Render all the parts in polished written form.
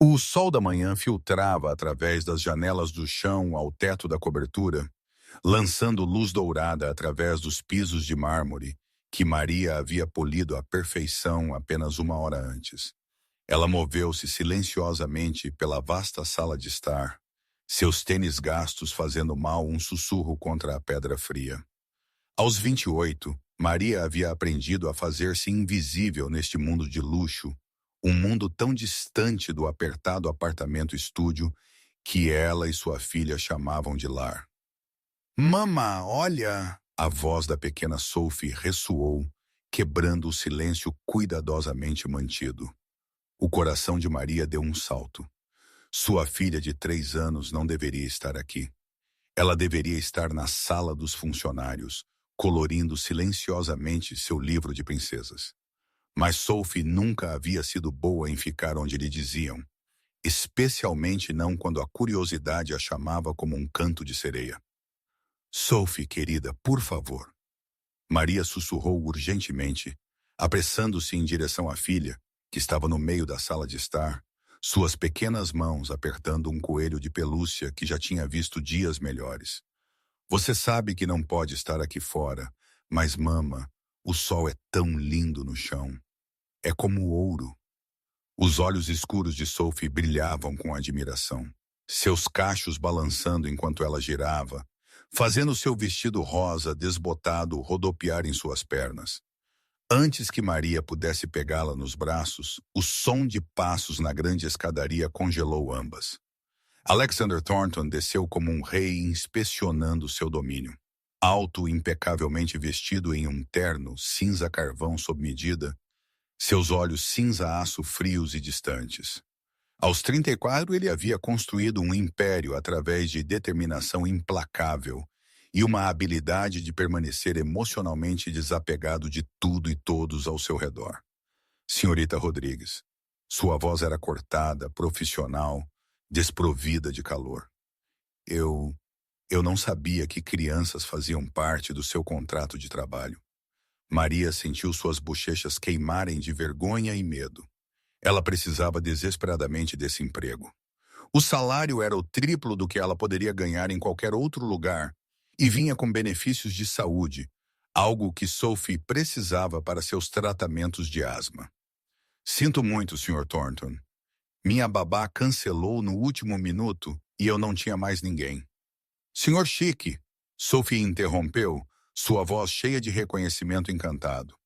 O sol da manhã filtrava através das janelas do chão ao teto da cobertura, lançando luz dourada através dos pisos de mármore que Maria havia polido à perfeição apenas uma hora antes. Ela moveu-se silenciosamente pela vasta sala de estar, seus tênis gastos fazendo mal um sussurro contra a pedra fria. Aos 28, Maria havia aprendido a fazer-se invisível neste mundo de luxo, um mundo tão distante do apertado apartamento-estúdio que ela e sua filha chamavam de lar. Mama, olha! A voz da pequena Sophie ressoou, quebrando o silêncio cuidadosamente mantido. O coração de Maria deu um salto. Sua filha de 3 anos não deveria estar aqui. Ela deveria estar na sala dos funcionários, colorindo silenciosamente seu livro de princesas. Mas Sophie nunca havia sido boa em ficar onde lhe diziam, especialmente não quando a curiosidade a chamava como um canto de sereia. Sophie, querida, por favor. Maria sussurrou urgentemente, apressando-se em direção à filha, que estava no meio da sala de estar, suas pequenas mãos apertando um coelho de pelúcia que já tinha visto dias melhores. Você sabe que não pode estar aqui fora, mas mama, o sol é tão lindo no chão. É como ouro. Os olhos escuros de Sophie brilhavam com admiração, seus cachos balançando enquanto ela girava, fazendo seu vestido rosa desbotado rodopiar em suas pernas. Antes que Maria pudesse pegá-la nos braços, o som de passos na grande escadaria congelou ambas. Alexander Thornton desceu como um rei inspecionando seu domínio. Alto e impecavelmente vestido em um terno cinza carvão sob medida, seus olhos cinza-aço frios e distantes. Aos 34, ele havia construído um império através de determinação implacável e uma habilidade de permanecer emocionalmente desapegado de tudo e todos ao seu redor. Senhorita Rodrigues. Sua voz era cortada, profissional, desprovida de calor. Eu não sabia que crianças faziam parte do seu contrato de trabalho. Maria sentiu suas bochechas queimarem de vergonha e medo. Ela precisava desesperadamente desse emprego. O salário era o triplo do que ela poderia ganhar em qualquer outro lugar e vinha com benefícios de saúde, algo que Sophie precisava para seus tratamentos de asma. Sinto muito, Sr. Thornton. Minha babá cancelou no último minuto e eu não tinha mais ninguém. Sr. Chique, Sophie interrompeu, sua voz cheia de reconhecimento encantado.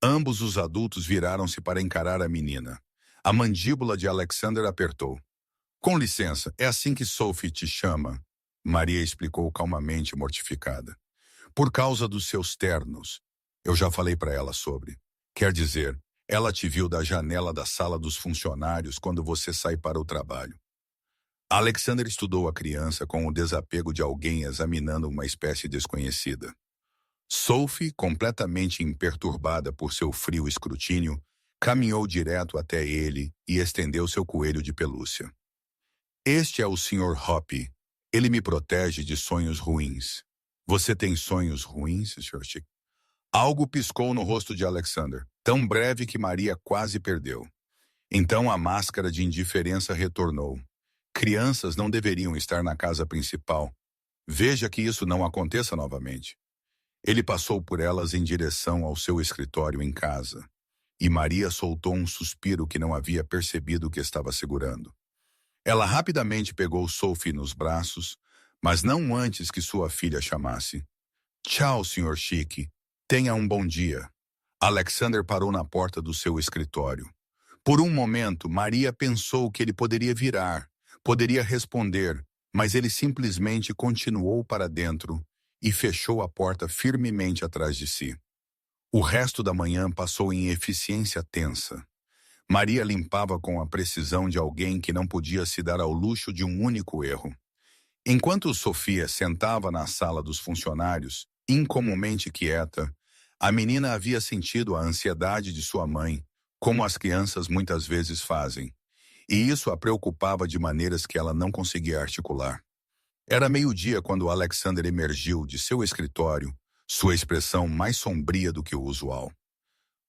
Ambos os adultos viraram-se para encarar a menina. A mandíbula de Alexander apertou. Com licença, é assim que Sophie te chama? Maria explicou calmamente, mortificada. Por causa dos seus ternos. Eu já falei para ela sobre. Quer dizer, ela te viu da janela da sala dos funcionários quando você sai para o trabalho. Alexander estudou a criança com o desapego de alguém examinando uma espécie desconhecida. Sophie, completamente imperturbada por seu frio escrutínio, caminhou direto até ele e estendeu seu coelho de pelúcia. Este é o Sr. Hoppe. Ele me protege de sonhos ruins. Você tem sonhos ruins, Sr. Chick? Algo piscou no rosto de Alexander, tão breve que Maria quase perdeu. Então a máscara de indiferença retornou. Crianças não deveriam estar na casa principal. Veja que isso não aconteça novamente. Ele passou por elas em direção ao seu escritório em casa, e Maria soltou um suspiro que não havia percebido que estava segurando. Ela rapidamente pegou Sophie nos braços, mas não antes que sua filha chamasse. Tchau, Sr. Chique. Tenha um bom dia. Alexander parou na porta do seu escritório. Por um momento, Maria pensou que ele poderia virar, poderia responder, mas ele simplesmente continuou para dentro e fechou a porta firmemente atrás de si. O resto da manhã passou em eficiência tensa. Maria limpava com a precisão de alguém que não podia se dar ao luxo de um único erro. Enquanto Sofia sentava na sala dos funcionários, incomumente quieta, a menina havia sentido a ansiedade de sua mãe, como as crianças muitas vezes fazem, e isso a preocupava de maneiras que ela não conseguia articular. Era meio-dia quando Alexander emergiu de seu escritório, sua expressão mais sombria do que o usual.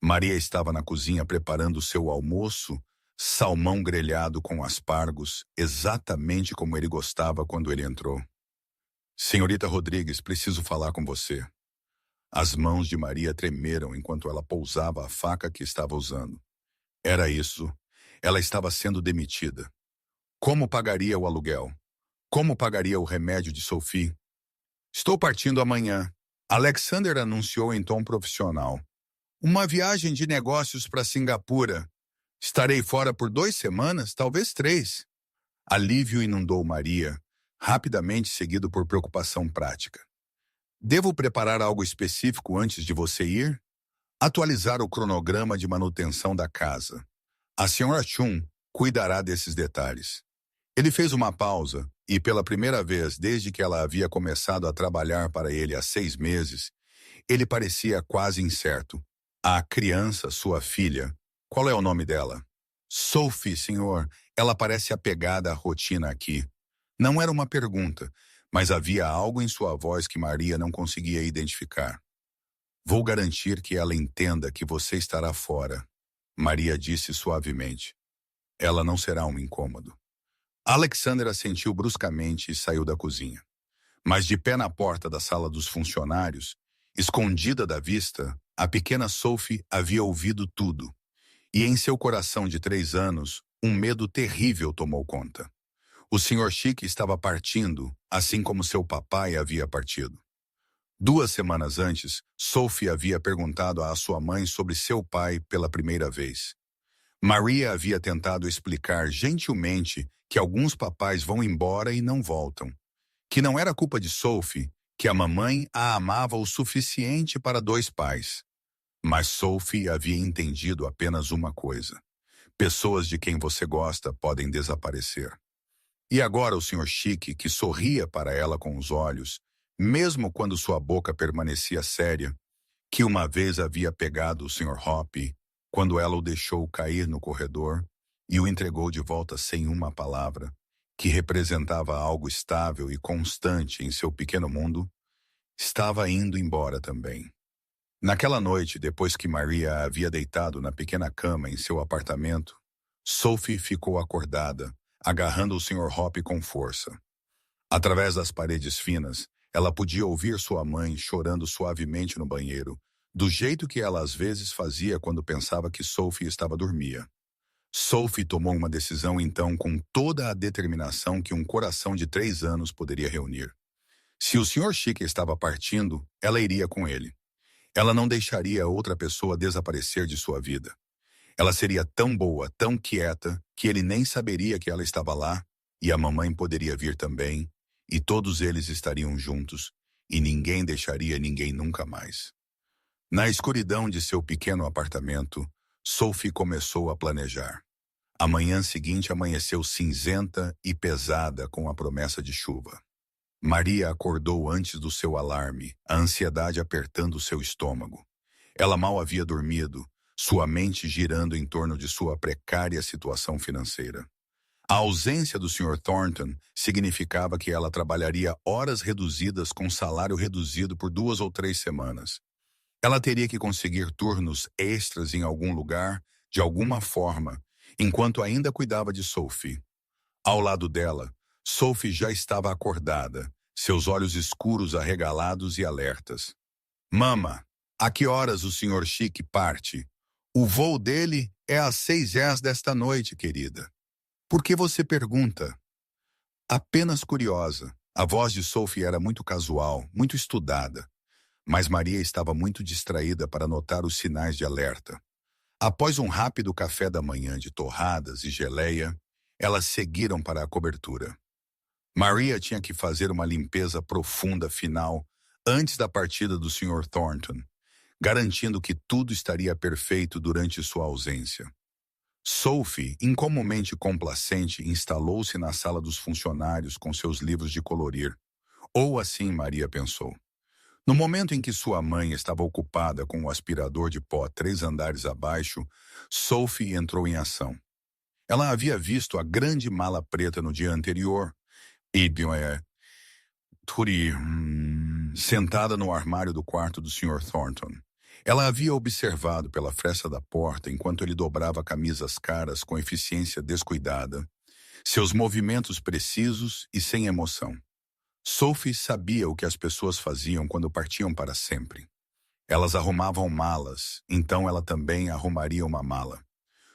Maria estava na cozinha preparando seu almoço, salmão grelhado com aspargos, exatamente como ele gostava quando ele entrou. Senhorita Rodrigues, preciso falar com você. As mãos de Maria tremeram enquanto ela pousava a faca que estava usando. Era isso. Ela estava sendo demitida. Como pagaria o aluguel? Como pagaria o remédio de Sophie? Estou partindo amanhã. Alexander anunciou em tom profissional. Uma viagem de negócios para Singapura. Estarei fora por 2 semanas, talvez 3. Alívio inundou Maria, rapidamente seguido por preocupação prática. Devo preparar algo específico antes de você ir? Atualizar o cronograma de manutenção da casa. A senhora Chun cuidará desses detalhes. Ele fez uma pausa e, pela primeira vez desde que ela havia começado a trabalhar para ele há 6 meses, ele parecia quase incerto. A criança, sua filha, qual é o nome dela? Sophie, senhor. Ela parece apegada à rotina aqui. Não era uma pergunta, mas havia algo em sua voz que Maria não conseguia identificar. Vou garantir que ela entenda que você estará fora, Maria disse suavemente. Ela não será um incômodo. Alexander assentiu bruscamente e saiu da cozinha. Mas de pé na porta da sala dos funcionários, escondida da vista, a pequena Sophie havia ouvido tudo. E em seu coração de 3 anos, um medo terrível tomou conta. O Sr. Chic estava partindo, assim como seu papai havia partido. 2 semanas antes, Sophie havia perguntado à sua mãe sobre seu pai pela primeira vez. Maria havia tentado explicar gentilmente que alguns papais vão embora e não voltam. Que não era culpa de Sophie, que a mamãe a amava o suficiente para 2 pais. Mas Sophie havia entendido apenas uma coisa. Pessoas de quem você gosta podem desaparecer. E agora o Sr. Chic, que sorria para ela com os olhos, mesmo quando sua boca permanecia séria, que uma vez havia pegado o Sr. Hoppe, quando ela o deixou cair no corredor e o entregou de volta sem uma palavra, que representava algo estável e constante em seu pequeno mundo, estava indo embora também. Naquela noite, depois que Maria a havia deitado na pequena cama em seu apartamento, Sophie ficou acordada, agarrando o Sr. Hoppe com força. Através das paredes finas, ela podia ouvir sua mãe chorando suavemente no banheiro, do jeito que ela às vezes fazia quando pensava que Sophie estava dormia. Sophie tomou uma decisão então com toda a determinação que um coração de 3 anos poderia reunir. Se o Sr. Chic estava partindo, ela iria com ele. Ela não deixaria outra pessoa desaparecer de sua vida. Ela seria tão boa, tão quieta, que ele nem saberia que ela estava lá, e a mamãe poderia vir também, e todos eles estariam juntos, e ninguém deixaria ninguém nunca mais. Na escuridão de seu pequeno apartamento, Sophie começou a planejar. A manhã seguinte amanheceu cinzenta e pesada com a promessa de chuva. Maria acordou antes do seu alarme, a ansiedade apertando seu estômago. Ela mal havia dormido, sua mente girando em torno de sua precária situação financeira. A ausência do Sr. Thornton significava que ela trabalharia horas reduzidas com salário reduzido por 2 ou 3 semanas. Ela teria que conseguir turnos extras em algum lugar, de alguma forma, enquanto ainda cuidava de Sophie. Ao lado dela, Sophie já estava acordada, seus olhos escuros arregalados e alertas. Mama, a que horas o Sr. Chic parte? O voo dele é às 6h desta noite, querida. Por que você pergunta? Apenas curiosa. A voz de Sophie era muito casual, muito estudada. Mas Maria estava muito distraída para notar os sinais de alerta. Após um rápido café da manhã de torradas e geleia, elas seguiram para a cobertura. Maria tinha que fazer uma limpeza profunda final antes da partida do Sr. Thornton, garantindo que tudo estaria perfeito durante sua ausência. Sophie, incomumente complacente, instalou-se na sala dos funcionários com seus livros de colorir. Ou assim Maria pensou. No momento em que sua mãe estava ocupada com o aspirador de pó 3 andares abaixo, Sophie entrou em ação. Ela havia visto a grande mala preta no dia anterior e sentada no armário do quarto do Sr. Thornton. Ela havia observado pela fresta da porta enquanto ele dobrava camisas caras com eficiência descuidada, seus movimentos precisos e sem emoção. Sophie sabia o que as pessoas faziam quando partiam para sempre. Elas arrumavam malas, então ela também arrumaria uma mala.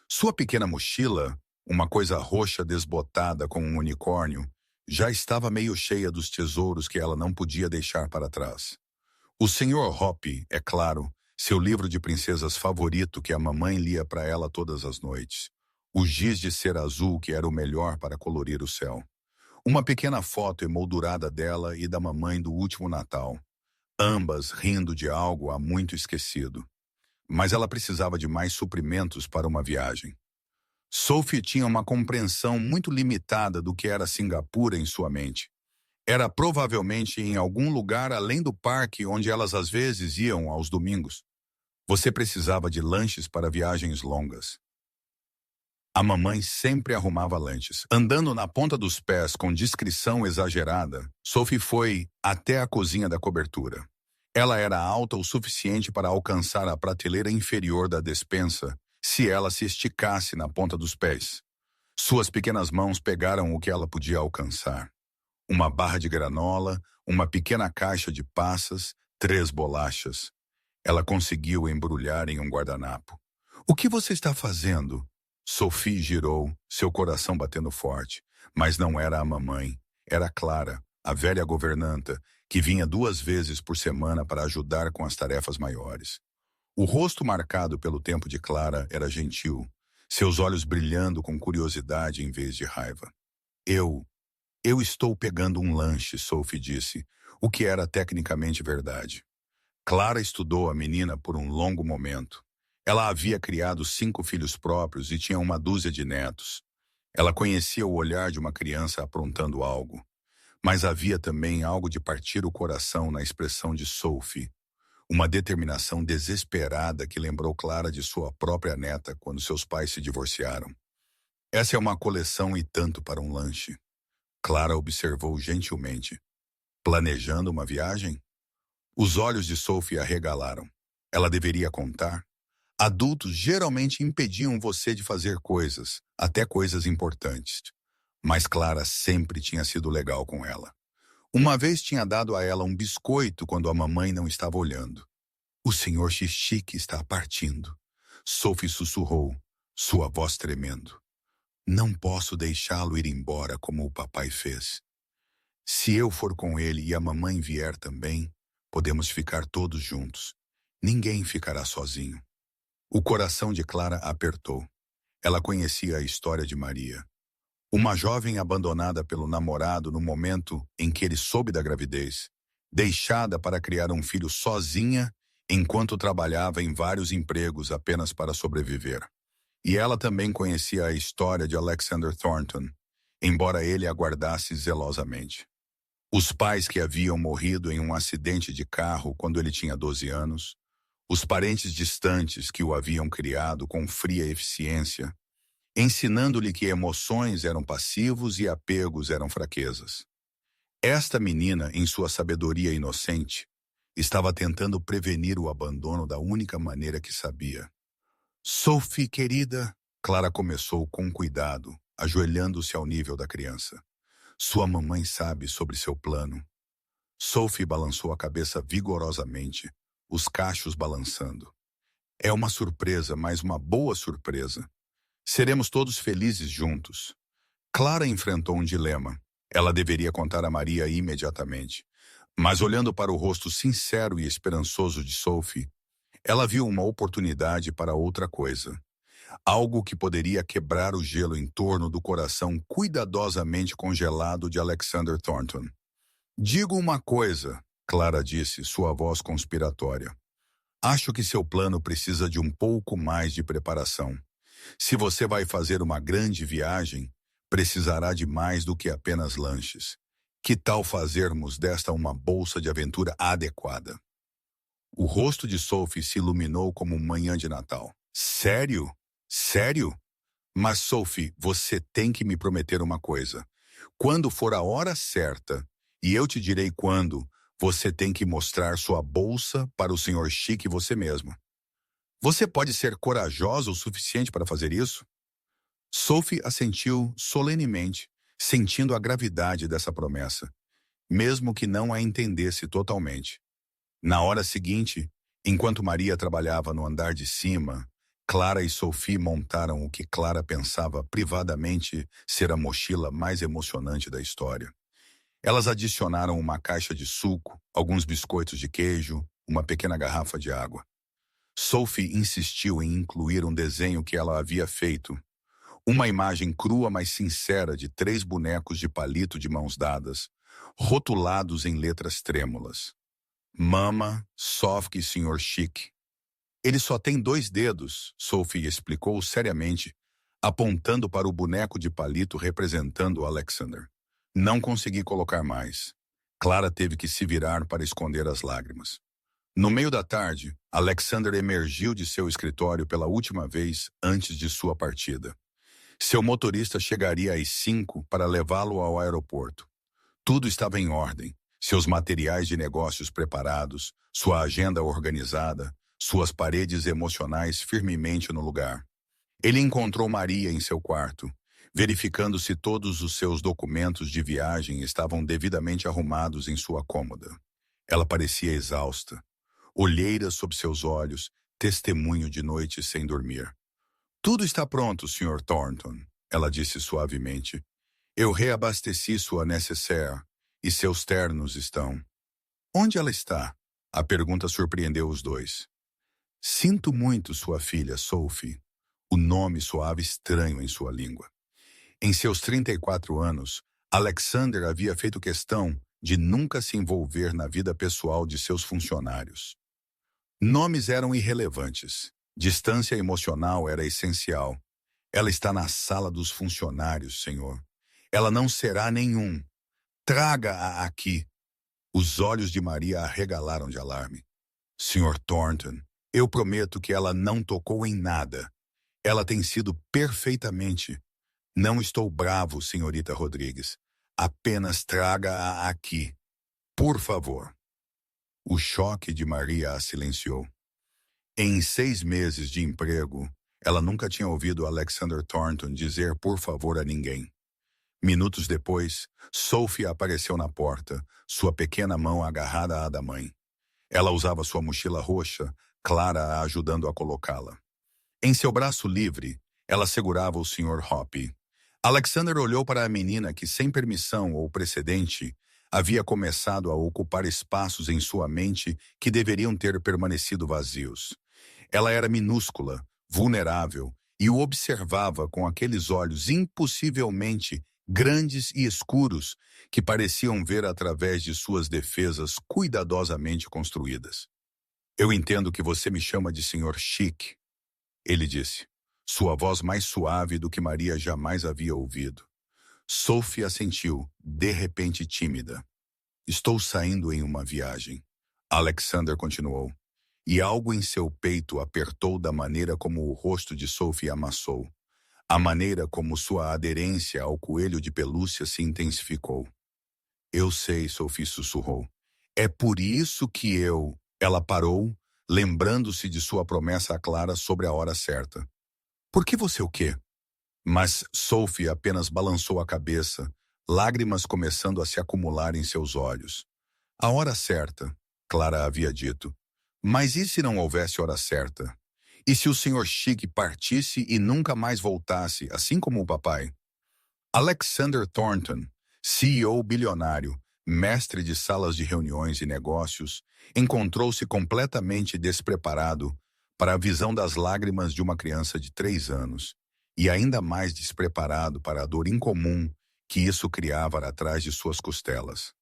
Sua pequena mochila, uma coisa roxa desbotada com um unicórnio, já estava meio cheia dos tesouros que ela não podia deixar para trás. O Sr. Hoppe, é claro, seu livro de princesas favorito que a mamãe lia para ela todas as noites. O giz de cera azul que era o melhor para colorir o céu. Uma pequena foto emoldurada dela e da mamãe do último Natal, ambas rindo de algo há muito esquecido. Mas ela precisava de mais suprimentos para uma viagem. Sophie tinha uma compreensão muito limitada do que era Singapura em sua mente. Era provavelmente em algum lugar além do parque onde elas às vezes iam aos domingos. Você precisava de lanches para viagens longas. A mamãe sempre arrumava lanches. Andando na ponta dos pés com discrição exagerada, Sophie foi até a cozinha da cobertura. Ela era alta o suficiente para alcançar a prateleira inferior da despensa se ela se esticasse na ponta dos pés. Suas pequenas mãos pegaram o que ela podia alcançar. Uma barra de granola, uma pequena caixa de passas, 3 bolachas. Ela conseguiu embrulhar em um guardanapo. "O que você está fazendo?" Sophie girou, seu coração batendo forte. Mas não era a mamãe. Era Clara, a velha governanta, que vinha 2 vezes por semana para ajudar com as tarefas maiores. O rosto marcado pelo tempo de Clara era gentil, seus olhos brilhando com curiosidade em vez de raiva. Eu estou pegando um lanche, Sophie disse, o que era tecnicamente verdade. Clara estudou a menina por um longo momento. Ela havia criado 5 filhos próprios e tinha uma dúzia de netos. Ela conhecia o olhar de uma criança aprontando algo. Mas havia também algo de partir o coração na expressão de Sophie. Uma determinação desesperada que lembrou Clara de sua própria neta quando seus pais se divorciaram. "Essa é uma coleção e tanto para um lanche." Clara observou gentilmente. "Planejando uma viagem?" Os olhos de Sophie arregalaram. Ela deveria contar? Adultos geralmente impediam você de fazer coisas, até coisas importantes. Mas Clara sempre tinha sido legal com ela. Uma vez tinha dado a ela um biscoito quando a mamãe não estava olhando. "O Sr. Xixique está partindo." Sophie sussurrou, sua voz tremendo. "Não posso deixá-lo ir embora como o papai fez. Se eu for com ele e a mamãe vier também, podemos ficar todos juntos. Ninguém ficará sozinho." O coração de Clara apertou. Ela conhecia a história de Maria. Uma jovem abandonada pelo namorado no momento em que ele soube da gravidez, deixada para criar um filho sozinha enquanto trabalhava em vários empregos apenas para sobreviver. E ela também conhecia a história de Alexander Thornton, embora ele a guardasse zelosamente. Os pais que haviam morrido em um acidente de carro quando ele tinha 12 anos, os parentes distantes que o haviam criado com fria eficiência, ensinando-lhe que emoções eram passivos e apegos eram fraquezas. Esta menina, em sua sabedoria inocente, estava tentando prevenir o abandono da única maneira que sabia. "Sophie, querida," Clara começou com cuidado, ajoelhando-se ao nível da criança. "Sua mamãe sabe sobre seu plano." Sophie balançou a cabeça vigorosamente, os cachos balançando. "É uma surpresa, mas uma boa surpresa. Seremos todos felizes juntos." Clara enfrentou um dilema. Ela deveria contar a Maria imediatamente. Mas olhando para o rosto sincero e esperançoso de Sophie, ela viu uma oportunidade para outra coisa. Algo que poderia quebrar o gelo em torno do coração cuidadosamente congelado de Alexander Thornton. "Digo uma coisa," Clara disse, sua voz conspiratória. "Acho que seu plano precisa de um pouco mais de preparação. Se você vai fazer uma grande viagem, precisará de mais do que apenas lanches. Que tal fazermos desta uma bolsa de aventura adequada?" O rosto de Sophie se iluminou como manhã de Natal. "Sério? Sério? Mas Sophie, você tem que me prometer uma coisa. Quando for a hora certa, e eu te direi quando, Você tem que mostrar sua bolsa para o Sr. Chique você mesmo. Você pode ser corajosa o suficiente para fazer isso? Sophie assentiu solenemente, sentindo a gravidade dessa promessa, mesmo que não a entendesse totalmente. Na hora seguinte, enquanto Maria trabalhava no andar de cima, Clara e Sophie montaram o que Clara pensava privadamente ser a mochila mais emocionante da história. Elas adicionaram uma caixa de suco, alguns biscoitos de queijo, uma pequena garrafa de água. Sophie insistiu em incluir um desenho que ela havia feito. Uma imagem crua, mas sincera, de 3 bonecos de palito de mãos dadas, rotulados em letras trêmulas. Mama, Sofk e Sr. Chic. Ele só tem 2 dedos, Sophie explicou seriamente, apontando para o boneco de palito representando Alexander. Não consegui colocar mais. Clara teve que se virar para esconder as lágrimas. No meio da tarde, Alexander emergiu de seu escritório pela última vez antes de sua partida. Seu motorista chegaria às 5 para levá-lo ao aeroporto. Tudo estava em ordem, seus materiais de negócios preparados, sua agenda organizada, suas paredes emocionais firmemente no lugar. Ele encontrou Maria em seu quarto, verificando se todos os seus documentos de viagem estavam devidamente arrumados em sua cômoda. Ela parecia exausta, olheiras sob seus olhos, testemunho de noites sem dormir. Tudo está pronto, Sr. Thornton, ela disse suavemente. Eu reabasteci sua nécessaire e seus ternos estão. Onde ela está? A pergunta surpreendeu os dois. Sinto muito, sua filha, Sophie. O nome soava estranho em sua língua. Em seus 34 anos, Alexander havia feito questão de nunca se envolver na vida pessoal de seus funcionários. Nomes eram irrelevantes. Distância emocional era essencial. Ela está na sala dos funcionários, senhor. Ela não será nenhum. Traga-a aqui. Os olhos de Maria arregalaram de alarme. Sr. Thornton, eu prometo que ela não tocou em nada. Ela tem sido perfeitamente. Não estou bravo, senhorita Rodrigues. Apenas traga-a aqui. Por favor. O choque de Maria a silenciou. Em 6 meses de emprego, ela nunca tinha ouvido Alexander Thornton dizer por favor a ninguém. Minutos depois, Sophie apareceu na porta, sua pequena mão agarrada à da mãe. Ela usava sua mochila roxa, Clara a ajudando a colocá-la. Em seu braço livre, ela segurava o Sr. Hoppe. Alexander olhou para a menina que, sem permissão ou precedente, havia começado a ocupar espaços em sua mente que deveriam ter permanecido vazios. Ela era minúscula, vulnerável, e o observava com aqueles olhos impossivelmente grandes e escuros que pareciam ver através de suas defesas cuidadosamente construídas. Eu entendo que você me chama de Sr. Chic, ele disse, sua voz mais suave do que Maria jamais havia ouvido. Sophie assentiu, de repente tímida. Estou saindo em uma viagem. Alexander continuou, e algo em seu peito apertou da maneira como o rosto de Sophie amassou. A maneira como sua aderência ao coelho de pelúcia se intensificou. Eu sei, Sophie sussurrou. É por isso que eu... Ela parou, lembrando-se de sua promessa a Clara sobre a hora certa. Por que você o quê? Mas Sophie apenas balançou a cabeça, lágrimas começando a se acumular em seus olhos. A hora certa, Clara havia dito. Mas e se não houvesse hora certa? E se o Sr. Chic partisse e nunca mais voltasse, assim como o papai? Alexander Thornton, CEO bilionário, mestre de salas de reuniões e negócios, encontrou-se completamente despreparado para a visão das lágrimas de uma criança de 3 anos, e ainda mais despreparado para a dor incomum que isso criava atrás de suas costelas.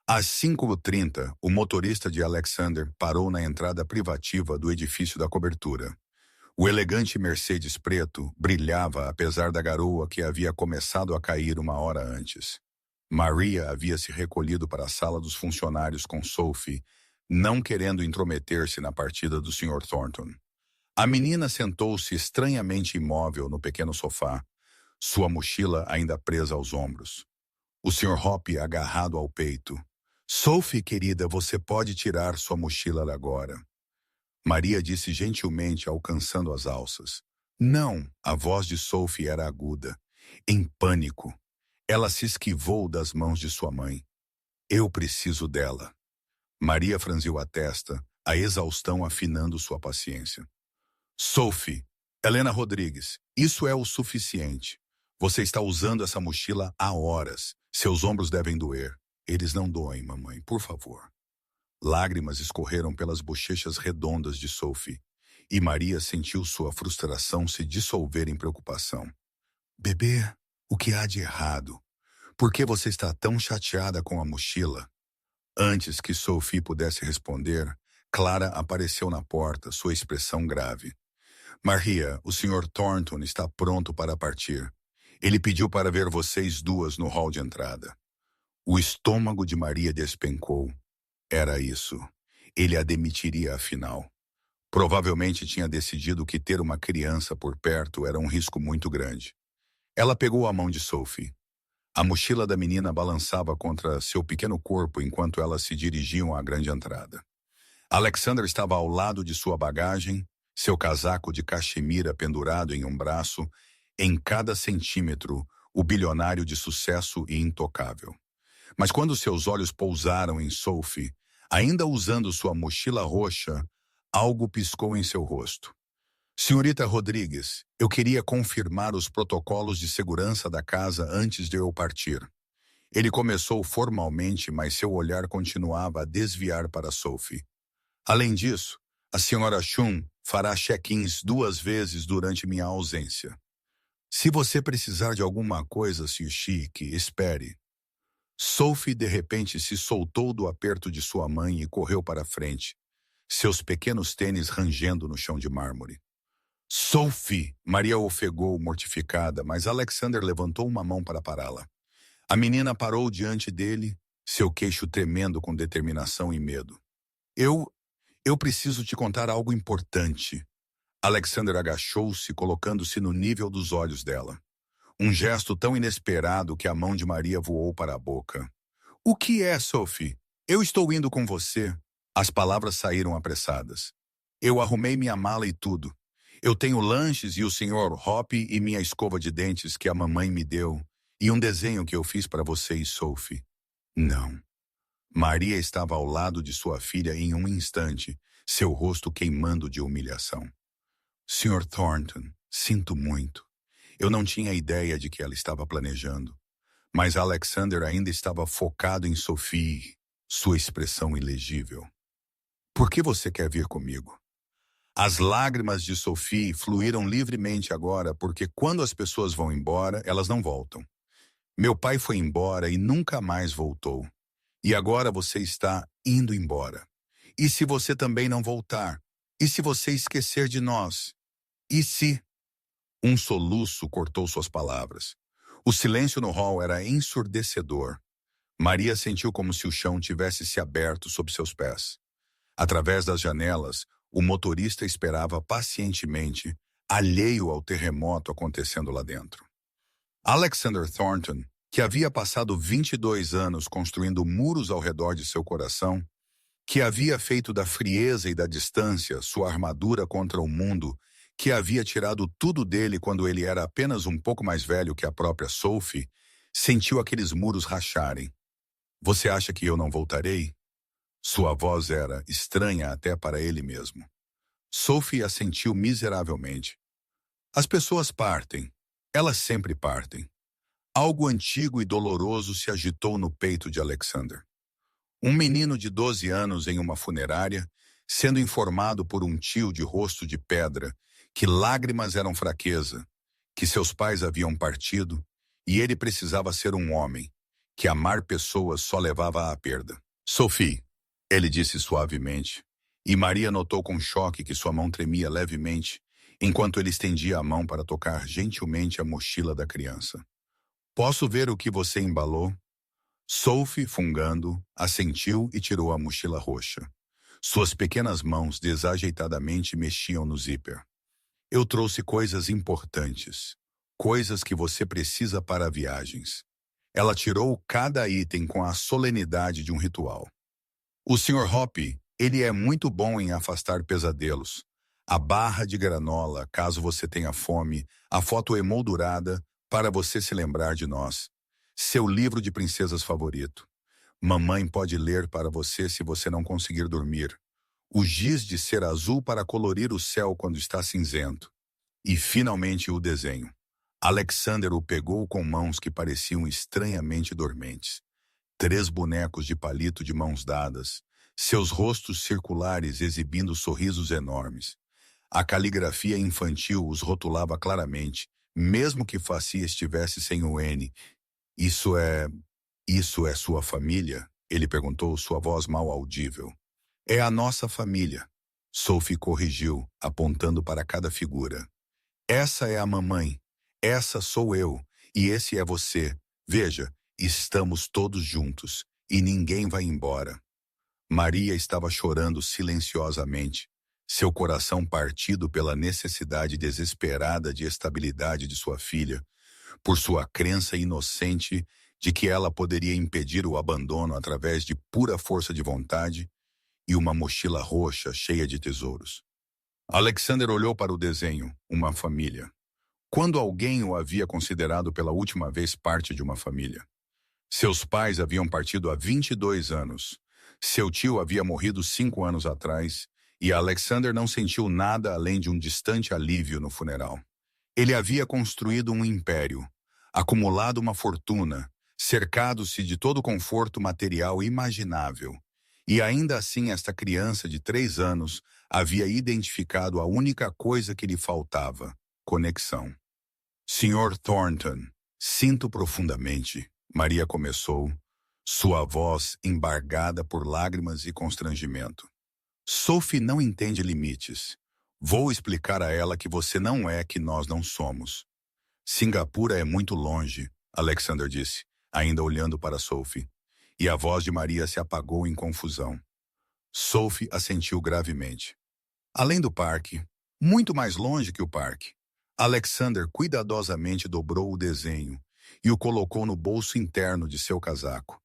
Às 5h30, o motorista de Alexander parou na entrada privativa do edifício da cobertura. O elegante Mercedes preto brilhava apesar da garoa que havia começado a cair uma hora antes. Maria havia se recolhido para a sala dos funcionários com Sophie, não querendo intrometer-se na partida do Sr. Thornton. A menina sentou-se estranhamente imóvel no pequeno sofá, sua mochila ainda presa aos ombros. O Sr. Hoppe agarrado ao peito. Sophie, querida, você pode tirar sua mochila agora. Maria disse gentilmente, alcançando as alças. Não, a voz de Sophie era aguda. Em pânico, ela se esquivou das mãos de sua mãe. Eu preciso dela. Maria franziu a testa, a exaustão afinando sua paciência. Sophie, Helena Rodrigues, isso é o suficiente. Você está usando essa mochila há horas. Seus ombros devem doer. Eles não doem, mamãe, por favor. Lágrimas escorreram pelas bochechas redondas de Sophie, e Maria sentiu sua frustração se dissolver em preocupação. Bebê, o que há de errado? Por que você está tão chateada com a mochila? Antes que Sophie pudesse responder, Clara apareceu na porta, sua expressão grave. Maria, o Sr. Thornton está pronto para partir. Ele pediu para ver vocês duas no hall de entrada. O estômago de Maria despencou. Era isso. Ele a demitiria afinal. Provavelmente tinha decidido que ter uma criança por perto era um risco muito grande. Ela pegou a mão de Sophie. A mochila da menina balançava contra seu pequeno corpo enquanto elas se dirigiam à grande entrada. Alexander estava ao lado de sua bagagem, seu casaco de cachemira pendurado em um braço, em cada centímetro, o bilionário de sucesso e intocável. Mas quando seus olhos pousaram em Sophie, ainda usando sua mochila roxa, algo piscou em seu rosto. Senhorita Rodrigues, eu queria confirmar os protocolos de segurança da casa antes de eu partir. Ele começou formalmente, mas seu olhar continuava a desviar para Sophie. Além disso, a senhora Chun fará check-ins 2 vezes durante minha ausência. Se você precisar de alguma coisa, Sr. Chique, espere. Sophie de repente se soltou do aperto de sua mãe e correu para frente, seus pequenos tênis rangendo no chão de mármore. Sophie! Maria ofegou, mortificada, mas Alexander levantou uma mão para pará-la. A menina parou diante dele, seu queixo tremendo com determinação e medo. Eu preciso te contar algo importante. Alexander agachou-se, colocando-se no nível dos olhos dela. Um gesto tão inesperado que a mão de Maria voou para a boca. O que é, Sophie? Eu estou indo com você. As palavras saíram apressadas. Eu arrumei minha mala e tudo. Eu tenho lanches e o Sr. Hoppe e minha escova de dentes que a mamãe me deu, e um desenho que eu fiz para você e Sophie. Não. Maria estava ao lado de sua filha em um instante, seu rosto queimando de humilhação. Sr. Thornton, sinto muito. Eu não tinha ideia de que ela estava planejando. Mas Alexander ainda estava focado em Sophie, sua expressão ilegível. Por que você quer vir comigo? As lágrimas de Sophie fluíram livremente agora porque quando as pessoas vão embora, elas não voltam. Meu pai foi embora e nunca mais voltou. E agora você está indo embora. E se você também não voltar? E se você esquecer de nós? E se... Um soluço cortou suas palavras. O silêncio no hall era ensurdecedor. Maria sentiu como se o chão tivesse se aberto sob seus pés. Através das janelas, o motorista esperava pacientemente, alheio ao terremoto acontecendo lá dentro. Alexander Thornton, que havia passado 22 anos construindo muros ao redor de seu coração, que havia feito da frieza e da distância sua armadura contra o mundo, que havia tirado tudo dele quando ele era apenas um pouco mais velho que a própria Sophie, sentiu aqueles muros racharem. Você acha que eu não voltarei? Sua voz era estranha até para ele mesmo. Sophie assentiu miseravelmente. As pessoas partem. Elas sempre partem. Algo antigo e doloroso se agitou no peito de Alexander. Um menino de 12 anos em uma funerária, sendo informado por um tio de rosto de pedra que lágrimas eram fraqueza, que seus pais haviam partido e ele precisava ser um homem, que amar pessoas só levava à perda. Sophie, ele disse suavemente, e Maria notou com choque que sua mão tremia levemente, enquanto ele estendia a mão para tocar gentilmente a mochila da criança. Posso ver o que você embalou? Sophie, fungando, assentiu e tirou a mochila roxa. Suas pequenas mãos desajeitadamente mexiam no zíper. Eu trouxe coisas importantes, coisas que você precisa para viagens. Ela tirou cada item com a solenidade de um ritual. O Sr. Hoppe, ele é muito bom em afastar pesadelos. A barra de granola, caso você tenha fome, a foto emoldurada, para você se lembrar de nós. Seu livro de princesas favorito. Mamãe pode ler para você se você não conseguir dormir. O giz de cera azul para colorir o céu quando está cinzento. E, finalmente, o desenho. Alexander o pegou com mãos que pareciam estranhamente dormentes. 3 bonecos de palito de mãos dadas, seus rostos circulares exibindo sorrisos enormes. A caligrafia infantil os rotulava claramente, mesmo que Facia estivesse sem o N. Isso é sua família? Ele perguntou, sua voz mal audível. É a nossa família. Sophie corrigiu, apontando para cada figura. Essa é a mamãe, essa sou eu, e esse é você. Veja, estamos todos juntos, e ninguém vai embora. Maria estava chorando silenciosamente, seu coração partido pela necessidade desesperada de estabilidade de sua filha, por sua crença inocente de que ela poderia impedir o abandono através de pura força de vontade e uma mochila roxa cheia de tesouros. Alexander olhou para o desenho, uma família. Quando alguém o havia considerado pela última vez parte de uma família? Seus pais haviam partido há 22 anos. Seu tio havia morrido 5 anos atrás e Alexander não sentiu nada além de um distante alívio no funeral. Ele havia construído um império, acumulado uma fortuna, cercado-se de todo o conforto material imaginável. E ainda assim esta criança de 3 anos havia identificado a única coisa que lhe faltava: conexão. Sr. Thornton, sinto profundamente, Maria começou, sua voz embargada por lágrimas e constrangimento. Sophie não entende limites. Vou explicar a ela que você não é que nós não somos. Singapura é muito longe, Alexander disse, ainda olhando para Sophie. E a voz de Maria se apagou em confusão. Sophie assentiu gravemente. Além do parque, muito mais longe que o parque. Alexander cuidadosamente dobrou o desenho e o colocou no bolso interno de seu casaco.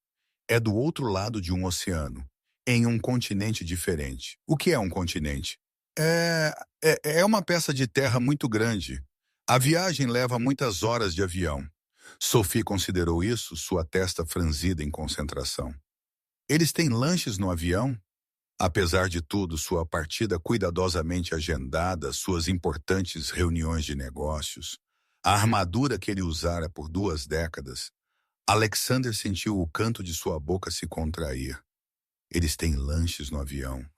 É do outro lado de um oceano, em um continente diferente. O que é um continente? É uma peça de terra muito grande. A viagem leva muitas horas de avião. Sophie considerou isso, sua testa franzida em concentração. Eles têm lanches no avião? Apesar de tudo, sua partida cuidadosamente agendada, suas importantes reuniões de negócios, a armadura que ele usara por 2 décadas, Alexander sentiu o canto de sua boca se contrair. Eles têm lanches no avião.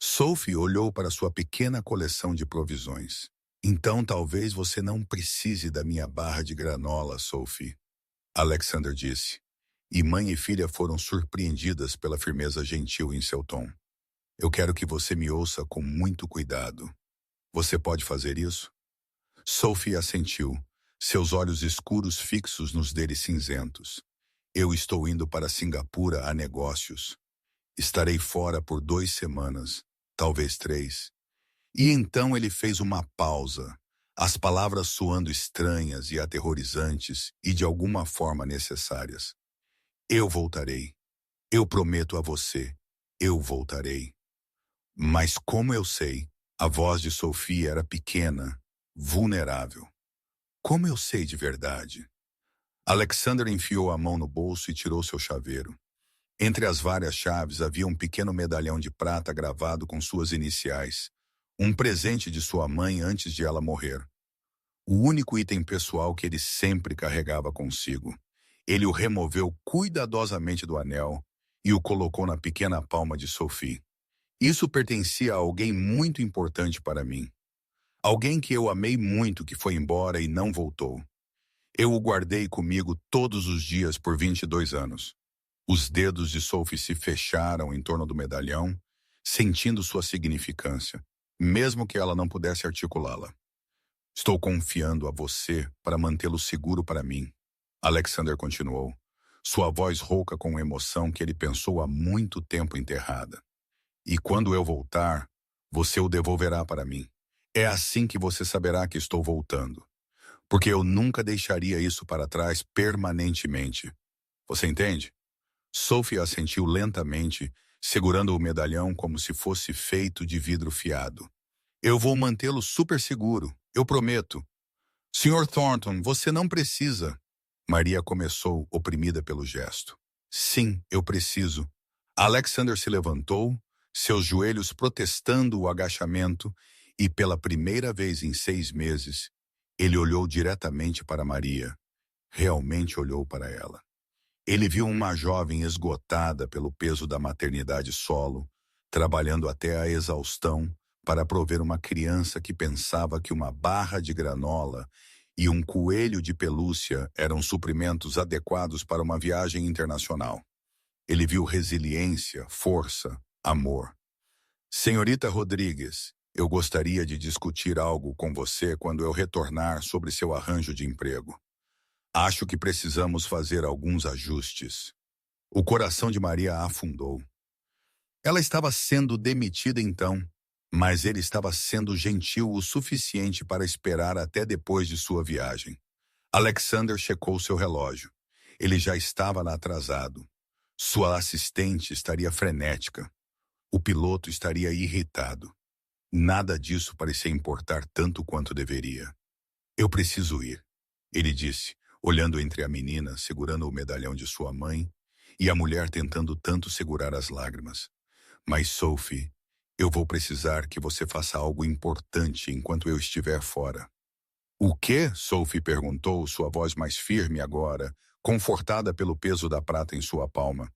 Sophie olhou para sua pequena coleção de provisões. Então talvez você não precise da minha barra de granola, Sophie, Alexander disse. E mãe e filha foram surpreendidas pela firmeza gentil em seu tom. Eu quero que você me ouça com muito cuidado. Você pode fazer isso? Sophie assentiu, seus olhos escuros fixos nos deles cinzentos. Eu estou indo para Singapura a negócios. Estarei fora por 2 semanas, talvez 3. E então ele fez uma pausa, as palavras soando estranhas e aterrorizantes e de alguma forma necessárias. Eu voltarei. Eu prometo a você. Eu voltarei. Mas como eu sei, a voz de Sophie era pequena, vulnerável. Como eu sei de verdade? Alexander enfiou a mão no bolso e tirou seu chaveiro. Entre as várias chaves havia um pequeno medalhão de prata gravado com suas iniciais, um presente de sua mãe antes de ela morrer. O único item pessoal que ele sempre carregava consigo. Ele o removeu cuidadosamente do anel e o colocou na pequena palma de Sophie. Isso pertencia a alguém muito importante para mim. Alguém que eu amei muito que foi embora e não voltou. Eu o guardei comigo todos os dias por 22 anos. Os dedos de Sophie se fecharam em torno do medalhão, sentindo sua significância, mesmo que ela não pudesse articulá-la. Estou confiando a você para mantê-lo seguro para mim, Alexander continuou, sua voz rouca com emoção que ele pensou há muito tempo enterrada. E quando eu voltar, você o devolverá para mim. É assim que você saberá que estou voltando. porque eu nunca deixaria isso para trás permanentemente. Você entende? Sophie assentiu lentamente, segurando o medalhão como se fosse feito de vidro fiado. Eu vou mantê-lo super seguro, eu prometo. Sr. Thornton, você não precisa. Maria começou, oprimida pelo gesto. Sim, eu preciso. Alexander se levantou, seus joelhos protestando o agachamento, e pela primeira vez em 6 meses, ele olhou diretamente para Maria. Realmente olhou para ela. Ele viu uma jovem esgotada pelo peso da maternidade solo, trabalhando até a exaustão para prover uma criança que pensava que uma barra de granola e um coelho de pelúcia eram suprimentos adequados para uma viagem internacional. Ele viu resiliência, força, amor. Senhorita Rodrigues, eu gostaria de discutir algo com você quando eu retornar sobre seu arranjo de emprego. Acho que precisamos fazer alguns ajustes. O coração de Maria afundou. Ela estava sendo demitida então, mas ele estava sendo gentil o suficiente para esperar até depois de sua viagem. Alexander checou seu relógio. Ele já estava atrasado. Sua assistente estaria frenética. O piloto estaria irritado. Nada disso parecia importar tanto quanto deveria. Eu preciso ir, ele disse, olhando entre a menina, segurando o medalhão de sua mãe, e a mulher tentando tanto segurar as lágrimas. Mas, Sophie, eu vou precisar que você faça algo importante enquanto eu estiver fora. O quê? Sophie perguntou, sua voz mais firme agora, confortada pelo peso da prata em sua palma.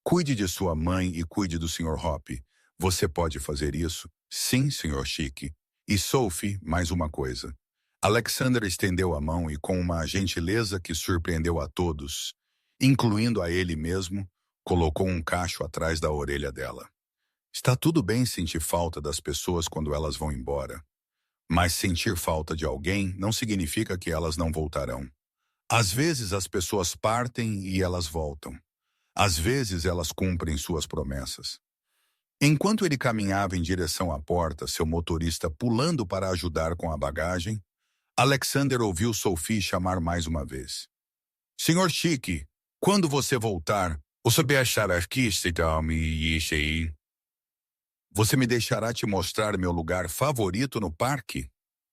Cuide de sua mãe e cuide do Sr. Hoppe. Você pode fazer isso? Sim, Sr. Chique. E Sophie, mais uma coisa. Alexander estendeu a mão e, com uma gentileza que surpreendeu a todos, incluindo a ele mesmo, colocou um cacho atrás da orelha dela. Está tudo bem sentir falta das pessoas quando elas vão embora. Mas sentir falta de alguém não significa que elas não voltarão. Às vezes as pessoas partem e elas voltam. Às vezes elas cumprem suas promessas. Enquanto ele caminhava em direção à porta, seu motorista pulando para ajudar com a bagagem, Alexander ouviu Sophie chamar mais uma vez. Senhor Chique, quando você voltar, você me deixará te mostrar meu lugar favorito no parque?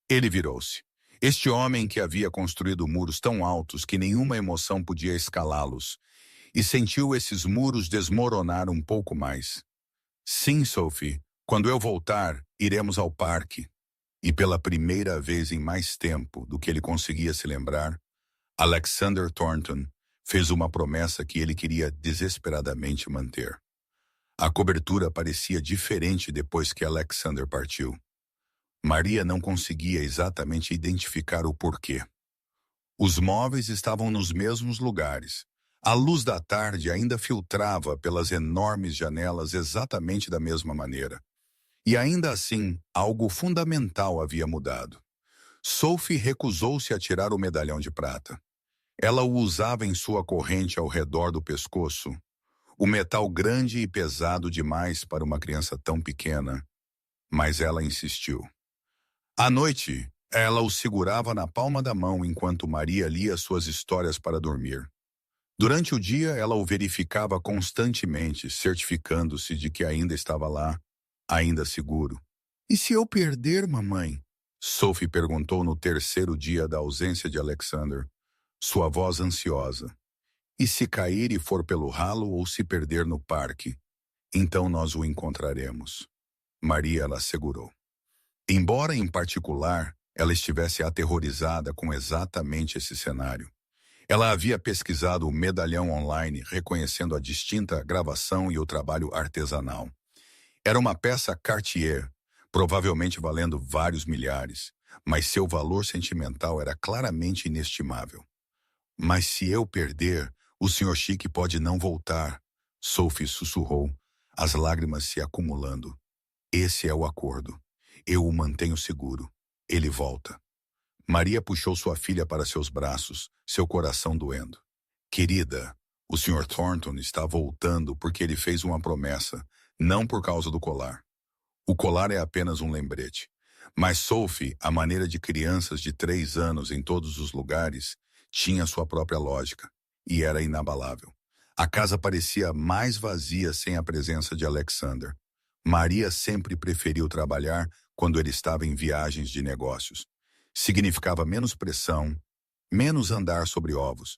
Ele virou-se. Este homem que havia construído muros tão altos que nenhuma emoção podia escalá-los, e sentiu esses muros desmoronar um pouco mais. Sim, Sophie, quando eu voltar, iremos ao parque. E pela primeira vez em mais tempo do que ele conseguia se lembrar, Alexander Thornton fez uma promessa que ele queria desesperadamente manter. A cobertura parecia diferente depois que Alexander partiu. Maria não conseguia exatamente identificar o porquê. Os móveis estavam nos mesmos lugares. A luz da tarde ainda filtrava pelas enormes janelas exatamente da mesma maneira. E ainda assim, algo fundamental havia mudado. Sophie recusou-se a tirar o medalhão de prata. Ela o usava em sua corrente ao redor do pescoço, o metal grande e pesado demais para uma criança tão pequena, mas ela insistiu. À noite, ela o segurava na palma da mão enquanto Maria lia suas histórias para dormir. Durante o dia, ela o verificava constantemente, certificando-se de que ainda estava lá, ainda seguro. E se eu perder, mamãe? Sophie perguntou no terceiro dia da ausência de Alexander, sua voz ansiosa. E se cair e for pelo ralo ou se perder no parque? Então nós o encontraremos. Maria ela assegurou. Embora, em particular, ela estivesse aterrorizada com exatamente esse cenário. Ela havia pesquisado o medalhão online, reconhecendo a distinta gravação e o trabalho artesanal. Era uma peça Cartier, provavelmente valendo vários milhares, mas seu valor sentimental era claramente inestimável. Mas se eu perder, o Sr. Chique pode não voltar, Sophie sussurrou, as lágrimas se acumulando. Esse é o acordo. Eu o mantenho seguro. Ele volta. Maria puxou sua filha para seus braços, seu coração doendo. Querida, o Sr. Thornton está voltando porque ele fez uma promessa, não por causa do colar. O colar é apenas um lembrete. Mas Sophie, a maneira de crianças de 3 anos em todos os lugares, tinha sua própria lógica e era inabalável. A casa parecia mais vazia sem a presença de Alexander. Maria sempre preferiu trabalhar quando ele estava em viagens de negócios. Significava menos pressão, menos andar sobre ovos.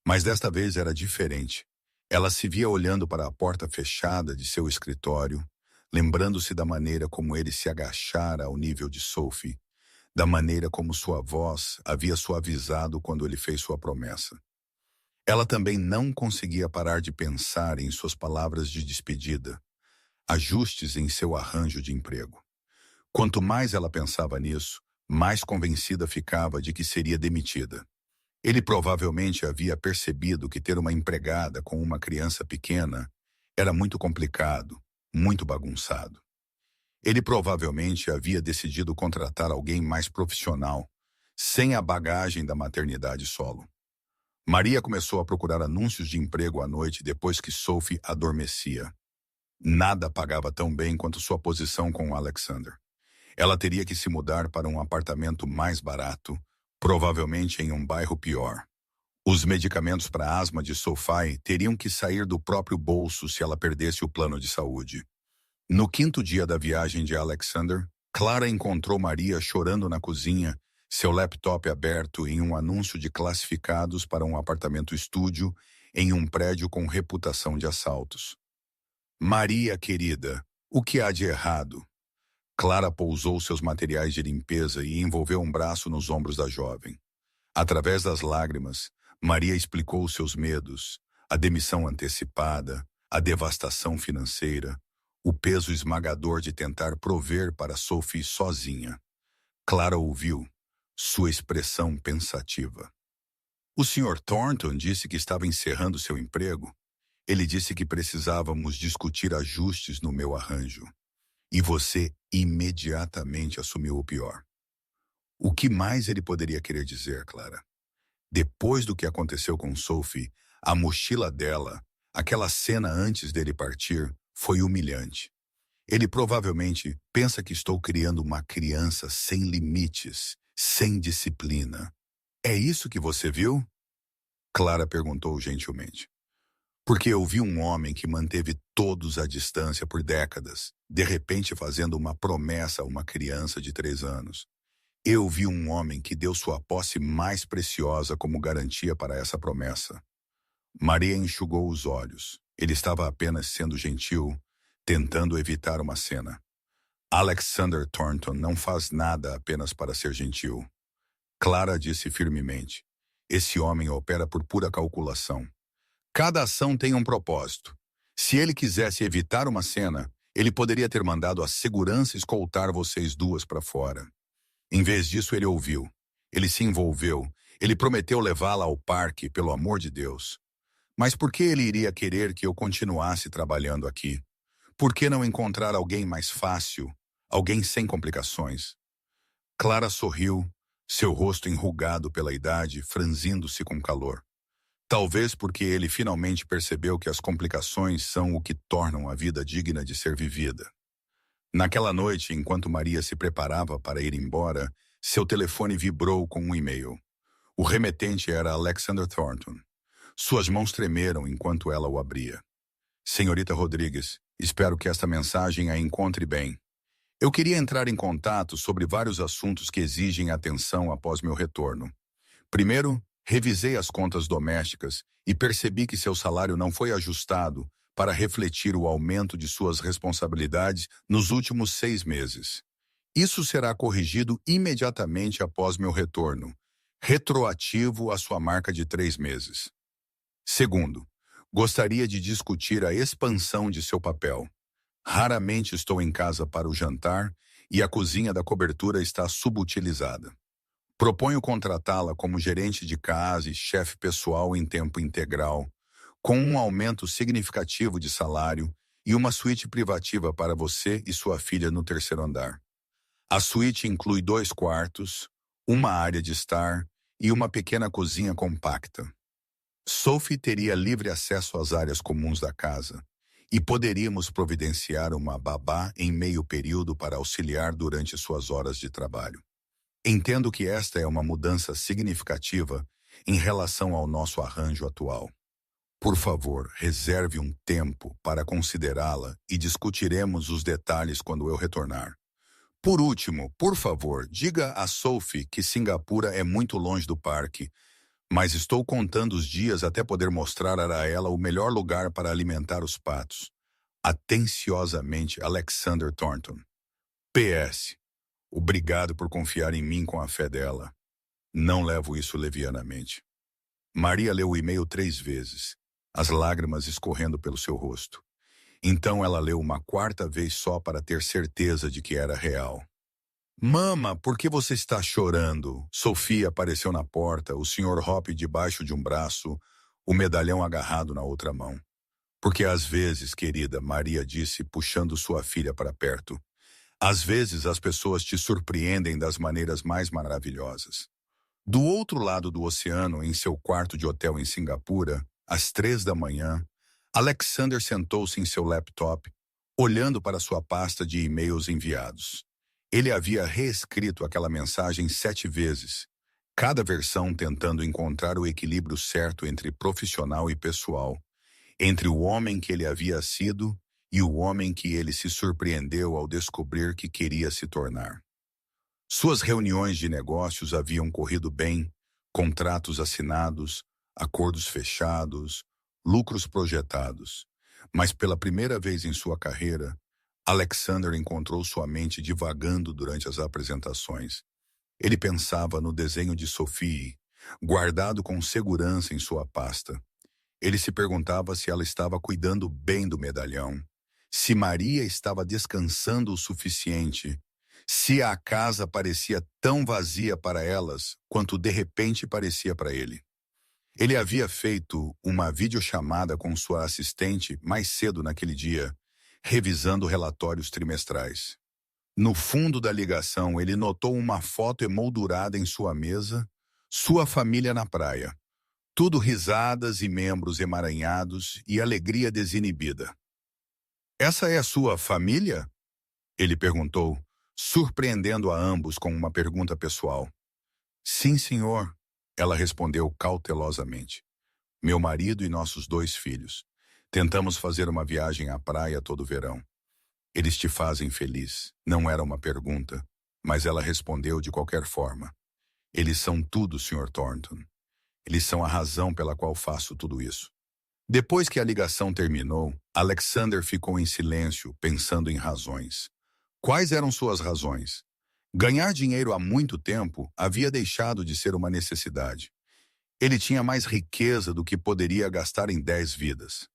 Mas desta vez era diferente. Ela se via olhando para a porta fechada de seu escritório, lembrando-se da maneira como ele se agachara ao nível de Sophie, da maneira como sua voz havia suavizado quando ele fez sua promessa. Ela também não conseguia parar de pensar em suas palavras de despedida, ajustes em seu arranjo de emprego. Quanto mais ela pensava nisso, mais convencida ficava de que seria demitida. Ele provavelmente havia percebido que ter uma empregada com uma criança pequena era muito complicado, muito bagunçado. Ele provavelmente havia decidido contratar alguém mais profissional, sem a bagagem da maternidade solo. Maria começou a procurar anúncios de emprego à noite depois que Sophie adormecia. Nada pagava tão bem quanto sua posição com Alexander. Ela teria que se mudar para um apartamento mais barato, provavelmente em um bairro pior. Os medicamentos para asma de Sophie teriam que sair do próprio bolso se ela perdesse o plano de saúde. No 5º dia da viagem de Alexander, Clara encontrou Maria chorando na cozinha, seu laptop aberto em um anúncio de classificados para um apartamento estúdio em um prédio com reputação de assaltos. Maria, querida, o que há de errado? Clara pousou seus materiais de limpeza e envolveu um braço nos ombros da jovem. Através das lágrimas, Maria explicou seus medos, a demissão antecipada, a devastação financeira, o peso esmagador de tentar prover para Sophie sozinha. Clara ouviu, sua expressão pensativa. O Sr. Thornton disse que estava encerrando seu emprego. Ele disse que precisávamos discutir ajustes no meu arranjo. E você imediatamente assumiu o pior. O que mais ele poderia querer dizer, Clara? Depois do que aconteceu com Sophie, a mochila dela, aquela cena antes dele partir, foi humilhante. Ele provavelmente pensa que estou criando uma criança sem limites, sem disciplina. É isso que você viu? Clara perguntou gentilmente. Porque eu vi um homem que manteve todos à distância por décadas, de repente fazendo uma promessa a uma criança de 3 anos. Eu vi um homem que deu sua posse mais preciosa como garantia para essa promessa. Maria enxugou os olhos. Ele estava apenas sendo gentil, tentando evitar uma cena. Alexander Thornton não faz nada apenas para ser gentil. Clara disse firmemente. Esse homem opera por pura calculação. Cada ação tem um propósito. Se ele quisesse evitar uma cena, ele poderia ter mandado a segurança escoltar vocês duas para fora. Em vez disso, ele ouviu. Ele se envolveu. Ele prometeu levá-la ao parque, pelo amor de Deus. Mas por que ele iria querer que eu continuasse trabalhando aqui? Por que não encontrar alguém mais fácil, alguém sem complicações? Clara sorriu, seu rosto enrugado pela idade, franzindo-se com calor. Talvez porque ele finalmente percebeu que as complicações são o que tornam a vida digna de ser vivida. Naquela noite, enquanto Maria se preparava para ir embora, seu telefone vibrou com um e-mail. O remetente era Alexander Thornton. Suas mãos tremeram enquanto ela o abria. Senhorita Rodrigues, espero que esta mensagem a encontre bem. Eu queria entrar em contato sobre vários assuntos que exigem atenção após meu retorno. Primeiro, revisei as contas domésticas e percebi que seu salário não foi ajustado para refletir o aumento de suas responsabilidades nos últimos 6 meses. Isso será corrigido imediatamente após meu retorno, retroativo à sua marca de 3 meses. Segundo, gostaria de discutir a expansão de seu papel. Raramente estou em casa para o jantar e a cozinha da cobertura está subutilizada. Proponho contratá-la como gerente de casa e chefe pessoal em tempo integral, com um aumento significativo de salário e uma suíte privativa para você e sua filha no 3º andar. A suíte inclui 2 quartos, uma área de estar e uma pequena cozinha compacta. Sophie teria livre acesso às áreas comuns da casa, E poderíamos providenciar uma babá em meio período para auxiliar durante suas horas de trabalho. Entendo que esta é uma mudança significativa em relação ao nosso arranjo atual. Por favor, reserve um tempo para considerá-la e discutiremos os detalhes quando eu retornar. Por último, por favor, diga a Sophie que Singapura é muito longe do parque, mas estou contando os dias até poder mostrar a ela o melhor lugar para alimentar os patos. Atenciosamente, Alexander Thornton. PS. Obrigado por confiar em mim com a fé dela. Não levo isso levianamente. Maria leu o e-mail 3 vezes, as lágrimas escorrendo pelo seu rosto. Então ela leu uma 4ª vez só para ter certeza de que era real. Mama, por que você está chorando? Sofia apareceu na porta, o Sr. Hope debaixo de um braço, o medalhão agarrado na outra mão. Porque às vezes, querida, Maria disse, puxando sua filha para perto, às vezes as pessoas te surpreendem das maneiras mais maravilhosas. Do outro lado do oceano, em seu quarto de hotel em Singapura, às 3 da manhã, Alexander sentou-se em seu laptop, olhando para sua pasta de e-mails enviados. Ele havia reescrito aquela mensagem 7 vezes, cada versão tentando encontrar o equilíbrio certo entre profissional e pessoal, entre o homem que ele havia sido e o homem que ele se surpreendeu ao descobrir que queria se tornar. Suas reuniões de negócios haviam corrido bem, contratos assinados, acordos fechados, lucros projetados. Mas pela primeira vez em sua carreira, Alexander encontrou sua mente divagando durante as apresentações. Ele pensava no desenho de Sophie, guardado com segurança em sua pasta. Ele se perguntava se ela estava cuidando bem do medalhão, se Maria estava descansando o suficiente, se a casa parecia tão vazia para elas quanto de repente parecia para ele. Ele havia feito uma videochamada com sua assistente mais cedo naquele dia, revisando relatórios trimestrais. No fundo da ligação, ele notou uma foto emoldurada em sua mesa, sua família na praia. Tudo risadas e membros emaranhados e alegria desinibida. Essa é a sua família? Ele perguntou, surpreendendo a ambos com uma pergunta pessoal. Sim, senhor, ela respondeu cautelosamente. Meu marido e nossos 2 filhos. Tentamos fazer uma viagem à praia todo verão. Eles te fazem feliz. Não era uma pergunta, mas ela respondeu de qualquer forma. Eles são tudo, Sr. Thornton. Eles são a razão pela qual faço tudo isso. Depois que a ligação terminou, Alexander ficou em silêncio, pensando em razões. Quais eram suas razões? Ganhar dinheiro há muito tempo havia deixado de ser uma necessidade. Ele tinha mais riqueza do que poderia gastar em 10 vidas.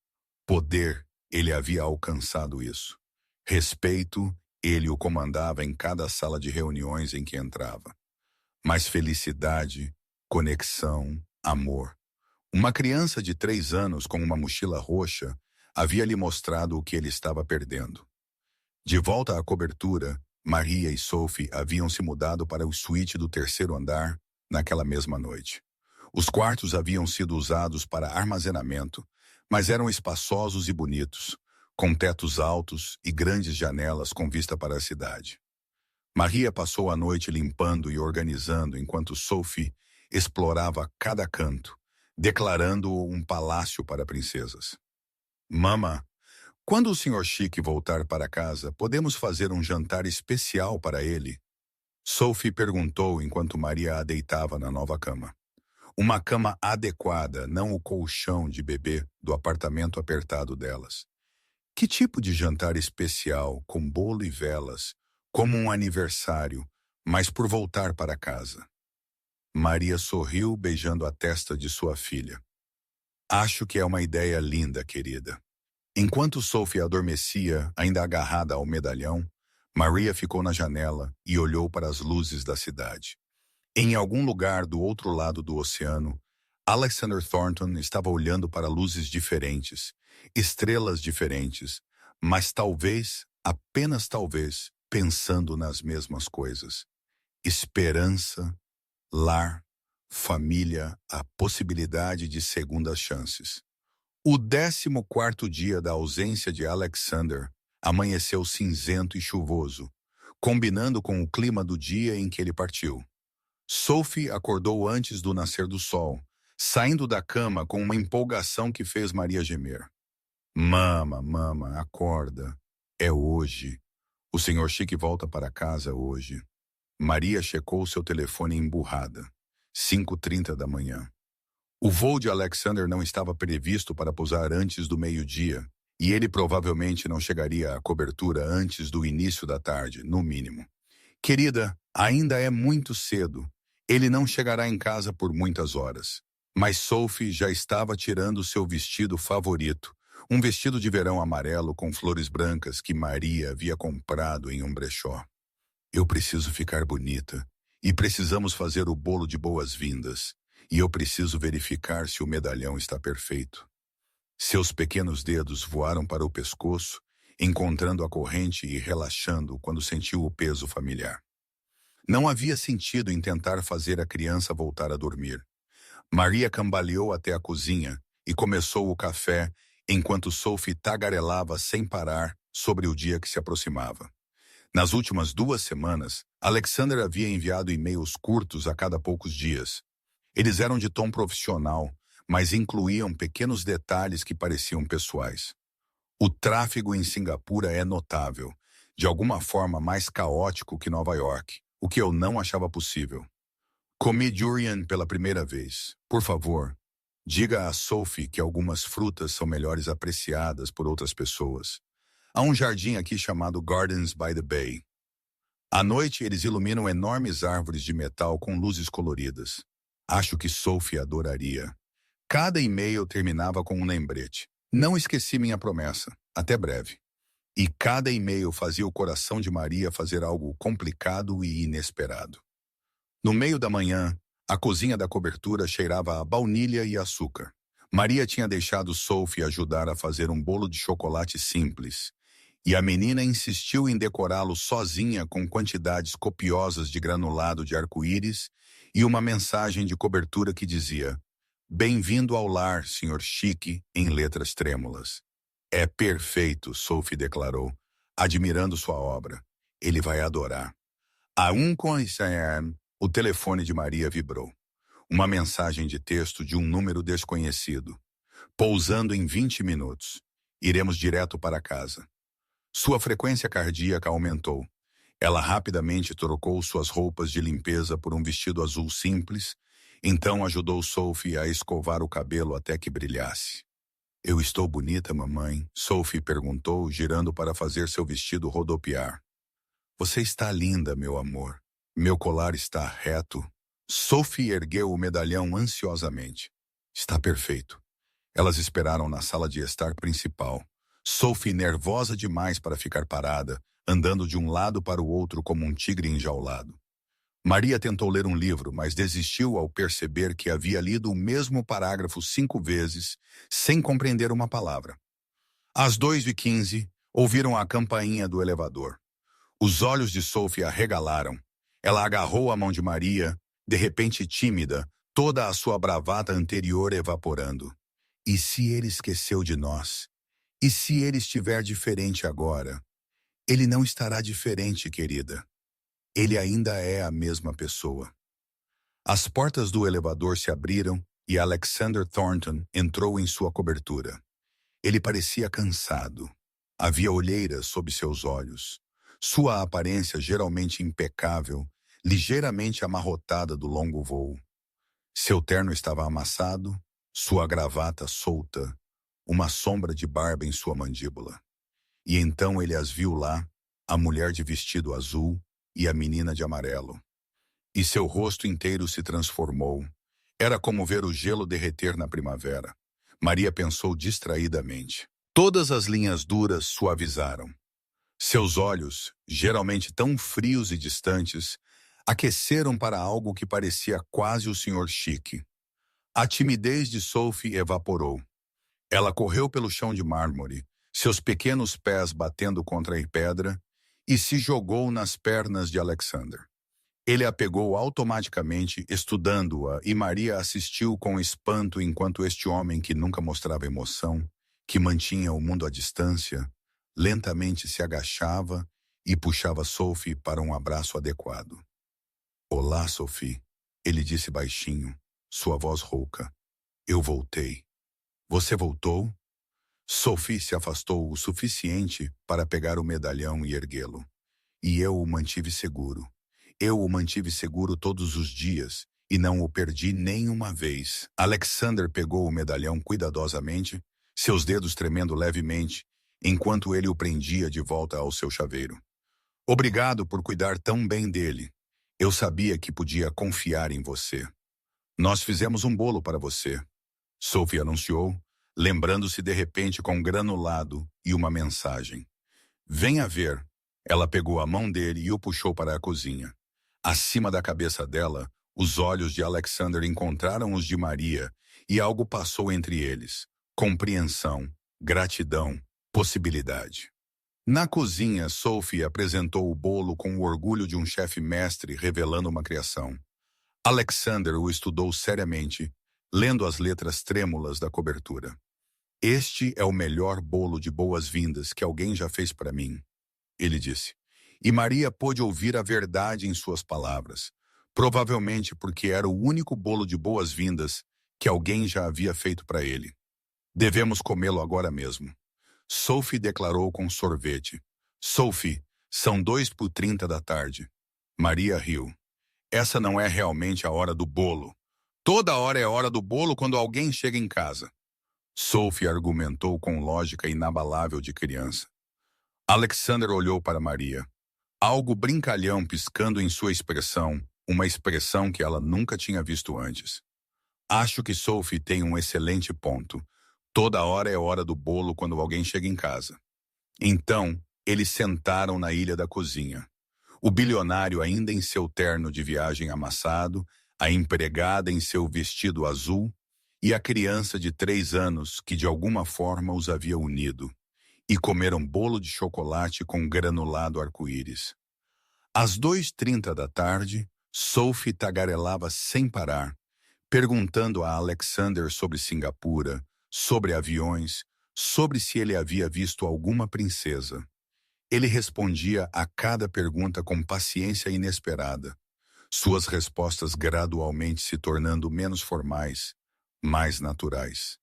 Poder, ele havia alcançado isso. Respeito, ele o comandava em cada sala de reuniões em que entrava. Mas felicidade, conexão, amor. Uma criança de 3 anos com uma mochila roxa havia lhe mostrado o que ele estava perdendo. De volta à cobertura, Maria e Sophie haviam se mudado para o suíte do 3º andar naquela mesma noite. Os quartos haviam sido usados para armazenamento, mas eram espaçosos e bonitos, com tetos altos e grandes janelas com vista para a cidade. Maria passou a noite limpando e organizando enquanto Sophie explorava cada canto, declarando-o um palácio para princesas. Mama, quando o Sr. Chique voltar para casa, podemos fazer um jantar especial para ele? Sophie perguntou enquanto Maria a deitava na nova cama. Uma cama adequada, não o colchão de bebê do apartamento apertado delas. Que tipo de jantar especial, com bolo e velas, como um aniversário, mas por voltar para casa? Maria sorriu, beijando a testa de sua filha. Acho que é uma ideia linda, querida. Enquanto Sophie adormecia, ainda agarrada ao medalhão, Maria ficou na janela e olhou para as luzes da cidade. Em algum lugar do outro lado do oceano, Alexander Thornton estava olhando para luzes diferentes, estrelas diferentes, mas talvez, apenas talvez, pensando nas mesmas coisas. Esperança, lar, família, a possibilidade de segundas chances. O 14º dia da ausência de Alexander amanheceu cinzento e chuvoso, combinando com o clima do dia em que ele partiu. Sophie acordou antes do nascer do sol, saindo da cama com uma empolgação que fez Maria gemer. Mama, mama, acorda. É hoje. O Sr. Chique volta para casa hoje. Maria checou seu telefone emburrada. 5h30 da manhã. O voo de Alexander não estava previsto para pousar antes do meio-dia, e ele provavelmente não chegaria à cobertura antes do início da tarde, no mínimo. Querida, ainda é muito cedo. Ele não chegará em casa por muitas horas. Mas Sophie já estava tirando seu vestido favorito, um vestido de verão amarelo com flores brancas que Maria havia comprado em um brechó. Eu preciso ficar bonita, e precisamos fazer o bolo de boas-vindas, e eu preciso verificar se o medalhão está perfeito. Seus pequenos dedos voaram para o pescoço, encontrando a corrente e relaxando quando sentiu o peso familiar. Não havia sentido em tentar fazer a criança voltar a dormir. Maria cambaleou até a cozinha e começou o café enquanto Sophie tagarelava sem parar sobre o dia que se aproximava. Nas últimas 2 semanas, Alexander havia enviado e-mails curtos a cada poucos dias. Eles eram de tom profissional, mas incluíam pequenos detalhes que pareciam pessoais. O tráfego em Singapura é notável, de alguma forma mais caótico que Nova York, o que eu não achava possível. Comi durian pela primeira vez. Por favor, diga a Sophie que algumas frutas são melhores apreciadas por outras pessoas. Há um jardim aqui chamado Gardens by the Bay. À noite, eles iluminam enormes árvores de metal com luzes coloridas. Acho que Sophie adoraria. Cada e-mail terminava com um lembrete. Não esqueci minha promessa. Até breve. E cada e-mail fazia o coração de Maria fazer algo complicado e inesperado. No meio da manhã, a cozinha da cobertura cheirava a baunilha e açúcar. Maria tinha deixado Sophie ajudar a fazer um bolo de chocolate simples, e a menina insistiu em decorá-lo sozinha com quantidades copiosas de granulado de arco-íris e uma mensagem de cobertura que dizia: "Bem-vindo ao lar, Sr. Chique", em letras trêmulas. "É perfeito", Sophie declarou, admirando sua obra. "Ele vai adorar." A um concern, o telefone de Maria vibrou. Uma mensagem de texto de um número desconhecido. "Pousando em 20 minutos. Iremos direto para casa." Sua frequência cardíaca aumentou. Ela rapidamente trocou suas roupas de limpeza por um vestido azul simples, então ajudou Sophie a escovar o cabelo até que brilhasse. "Eu estou bonita, mamãe?" Sophie perguntou, girando para fazer seu vestido rodopiar. "Você está linda, meu amor. Meu colar está reto." Sophie ergueu o medalhão ansiosamente. "Está perfeito." Elas esperaram na sala de estar principal. Sophie nervosa demais para ficar parada, andando de um lado para o outro como um tigre enjaulado. Maria tentou ler um livro, mas desistiu ao perceber que havia lido o mesmo parágrafo 5 vezes, sem compreender uma palavra. Às 2h15, ouviram a campainha do elevador. Os olhos de Sophie arregalaram. Ela agarrou a mão de Maria, de repente tímida, toda a sua bravata anterior evaporando. E se ele esqueceu de nós? E se ele estiver diferente agora? Ele não estará diferente, querida. Ele ainda é a mesma pessoa. As portas do elevador se abriram e Alexander Thornton entrou em sua cobertura. Ele parecia cansado. Havia olheiras sob seus olhos. Sua aparência geralmente impecável, ligeiramente amarrotada do longo voo. Seu terno estava amassado, sua gravata solta, uma sombra de barba em sua mandíbula. E então ele as viu lá, a mulher de vestido azul e a menina de amarelo. E seu rosto inteiro se transformou. Era como ver o gelo derreter na primavera. Maria pensou distraidamente. Todas as linhas duras suavizaram. Seus olhos, geralmente tão frios e distantes, aqueceram para algo que parecia quase o Sr. Chique. A timidez de Sophie evaporou. Ela correu pelo chão de mármore, seus pequenos pés batendo contra a pedra, e se jogou nas pernas de Alexander. Ele a pegou automaticamente, estudando-a, e Maria assistiu com espanto enquanto este homem que nunca mostrava emoção, que mantinha o mundo à distância, lentamente se agachava e puxava Sophie para um abraço adequado. Olá, Sophie, ele disse baixinho, sua voz rouca. Eu voltei. Você voltou? Sophie se afastou o suficiente para pegar o medalhão e erguê-lo. E eu o mantive seguro. Eu o mantive seguro todos os dias e não o perdi nem uma vez. Alexander pegou o medalhão cuidadosamente, seus dedos tremendo levemente, enquanto ele o prendia de volta ao seu chaveiro. Obrigado por cuidar tão bem dele. Eu sabia que podia confiar em você. Nós fizemos um bolo para você, Sophie anunciou, lembrando-se de repente com um granulado e uma mensagem. Venha ver. Ela pegou a mão dele e o puxou para a cozinha. Acima da cabeça dela, os olhos de Alexander encontraram os de Maria e algo passou entre eles. Compreensão, gratidão, possibilidade. Na cozinha, Sophie apresentou o bolo com o orgulho de um chefe mestre revelando uma criação. Alexander o estudou seriamente, lendo as letras trêmulas da cobertura. Este é o melhor bolo de boas-vindas que alguém já fez para mim, ele disse. E Maria pôde ouvir a verdade em suas palavras, provavelmente porque era o único bolo de boas-vindas que alguém já havia feito para ele. Devemos comê-lo agora mesmo. Sophie declarou com sorvete. Sophie, são 2:30 da tarde. Maria riu. Essa não é realmente a hora do bolo. Toda hora é hora do bolo quando alguém chega em casa. Sophie argumentou com lógica inabalável de criança. Alexander olhou para Maria. Algo brincalhão piscando em sua expressão, uma expressão que ela nunca tinha visto antes. Acho que Sophie tem um excelente ponto. Toda hora é hora do bolo quando alguém chega em casa. Então, eles sentaram na ilha da cozinha. O bilionário ainda em seu terno de viagem amassado, a empregada em seu vestido azul e a criança de 3 anos que de alguma forma os havia unido. E comeram bolo de chocolate com granulado arco-íris. Às 2:30 da tarde, Sophie tagarelava sem parar, perguntando a Alexander sobre Singapura, sobre aviões, sobre se ele havia visto alguma princesa. Ele respondia a cada pergunta com paciência inesperada, suas respostas gradualmente se tornando menos formais, mais naturais.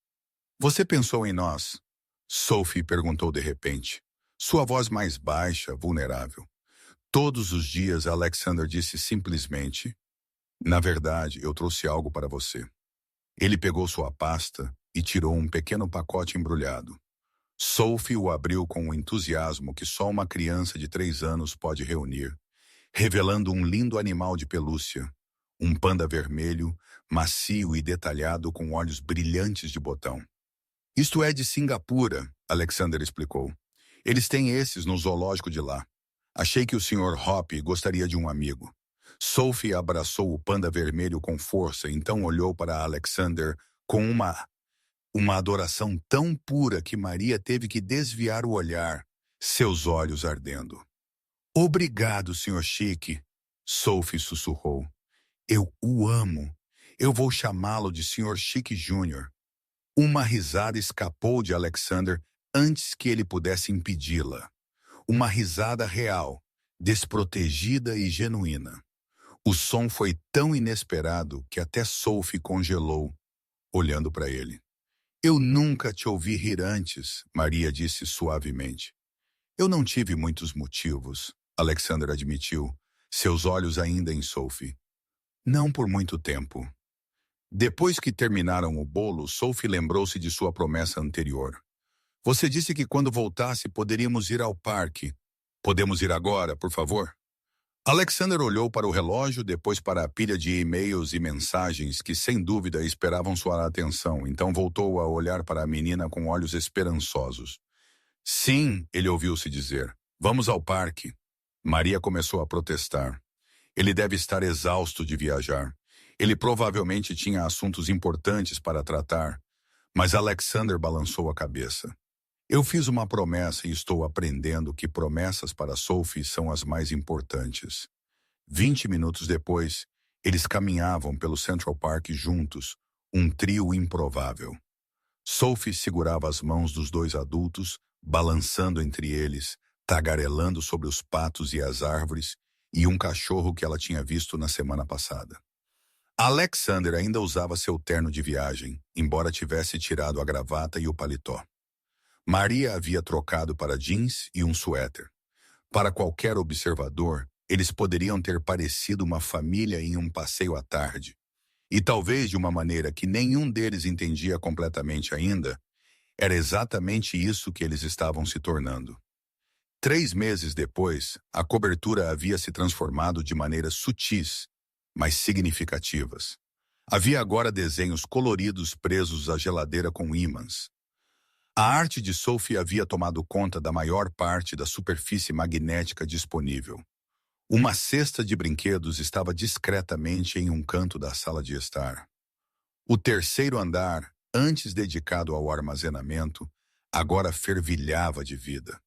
Você pensou em nós? Sophie perguntou de repente, sua voz mais baixa, vulnerável. Todos os dias, Alexander disse simplesmente, na verdade, eu trouxe algo para você. Ele pegou sua pasta e tirou um pequeno pacote embrulhado. Sophie o abriu com o entusiasmo que só uma criança de 3 anos pode reunir, revelando um lindo animal de pelúcia, um panda vermelho, macio e detalhado com olhos brilhantes de botão. Isto é de Singapura, Alexander explicou. Eles têm esses no zoológico de lá. Achei que o Sr. Hoppe gostaria de um amigo. Sophie abraçou o panda vermelho com força, então olhou para Alexander com uma adoração tão pura que Maria teve que desviar o olhar, seus olhos ardendo. Obrigado, Sr. Chique, Sophie sussurrou. Eu o amo. Eu vou chamá-lo de Sr. Chique Jr. Uma risada escapou de Alexander antes que ele pudesse impedi-la. Uma risada real, desprotegida e genuína. O som foi tão inesperado que até Sophie congelou, olhando para ele. Eu nunca te ouvi rir antes, Maria disse suavemente. Eu não tive muitos motivos, Alexander admitiu, seus olhos ainda em Sophie. Não por muito tempo. Depois que terminaram o bolo, Sophie lembrou-se de sua promessa anterior. Você disse que quando voltasse poderíamos ir ao parque. Podemos ir agora, por favor? Alexander olhou para o relógio, depois para a pilha de e-mails e mensagens que sem dúvida esperavam sua atenção, então voltou a olhar para a menina com olhos esperançosos. Sim, ele ouviu-se dizer. Vamos ao parque. Maria começou a protestar. Ele deve estar exausto de viajar. Ele provavelmente tinha assuntos importantes para tratar, mas Alexander balançou a cabeça. Eu fiz uma promessa e estou aprendendo que promessas para Sophie são as mais importantes. 20 minutos depois, eles caminhavam pelo Central Park juntos, um trio improvável. Sophie segurava as mãos dos dois adultos, balançando entre eles, tagarelando sobre os patos e as árvores, e um cachorro que ela tinha visto na semana passada. Alexander ainda usava seu terno de viagem, embora tivesse tirado a gravata e o paletó. Maria havia trocado para jeans e um suéter. Para qualquer observador, eles poderiam ter parecido uma família em um passeio à tarde. E talvez de uma maneira que nenhum deles entendia completamente ainda, era exatamente isso que eles estavam se tornando. 3 meses depois, a cobertura havia se transformado de maneiras sutis, mas significativas. Havia agora desenhos coloridos presos à geladeira com ímãs. A arte de Sophie havia tomado conta da maior parte da superfície magnética disponível. Uma cesta de brinquedos estava discretamente em um canto da sala de estar. O terceiro andar, antes dedicado ao armazenamento, agora fervilhava de vida.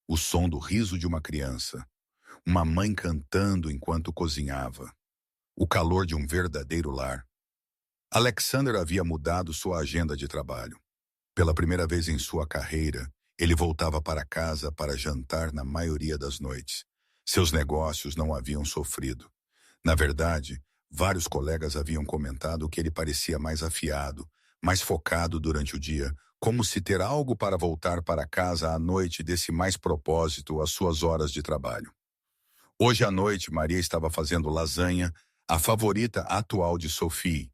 O som do riso de uma criança, uma mãe cantando enquanto cozinhava, o calor de um verdadeiro lar. Alexander havia mudado sua agenda de trabalho. Pela primeira vez em sua carreira, ele voltava para casa para jantar na maioria das noites. Seus negócios não haviam sofrido. Na verdade, vários colegas haviam comentado que ele parecia mais afiado, mais focado durante o dia, como se ter algo para voltar para casa à noite desse mais propósito às suas horas de trabalho. Hoje à noite, Maria estava fazendo lasanha, a favorita atual de Sophie,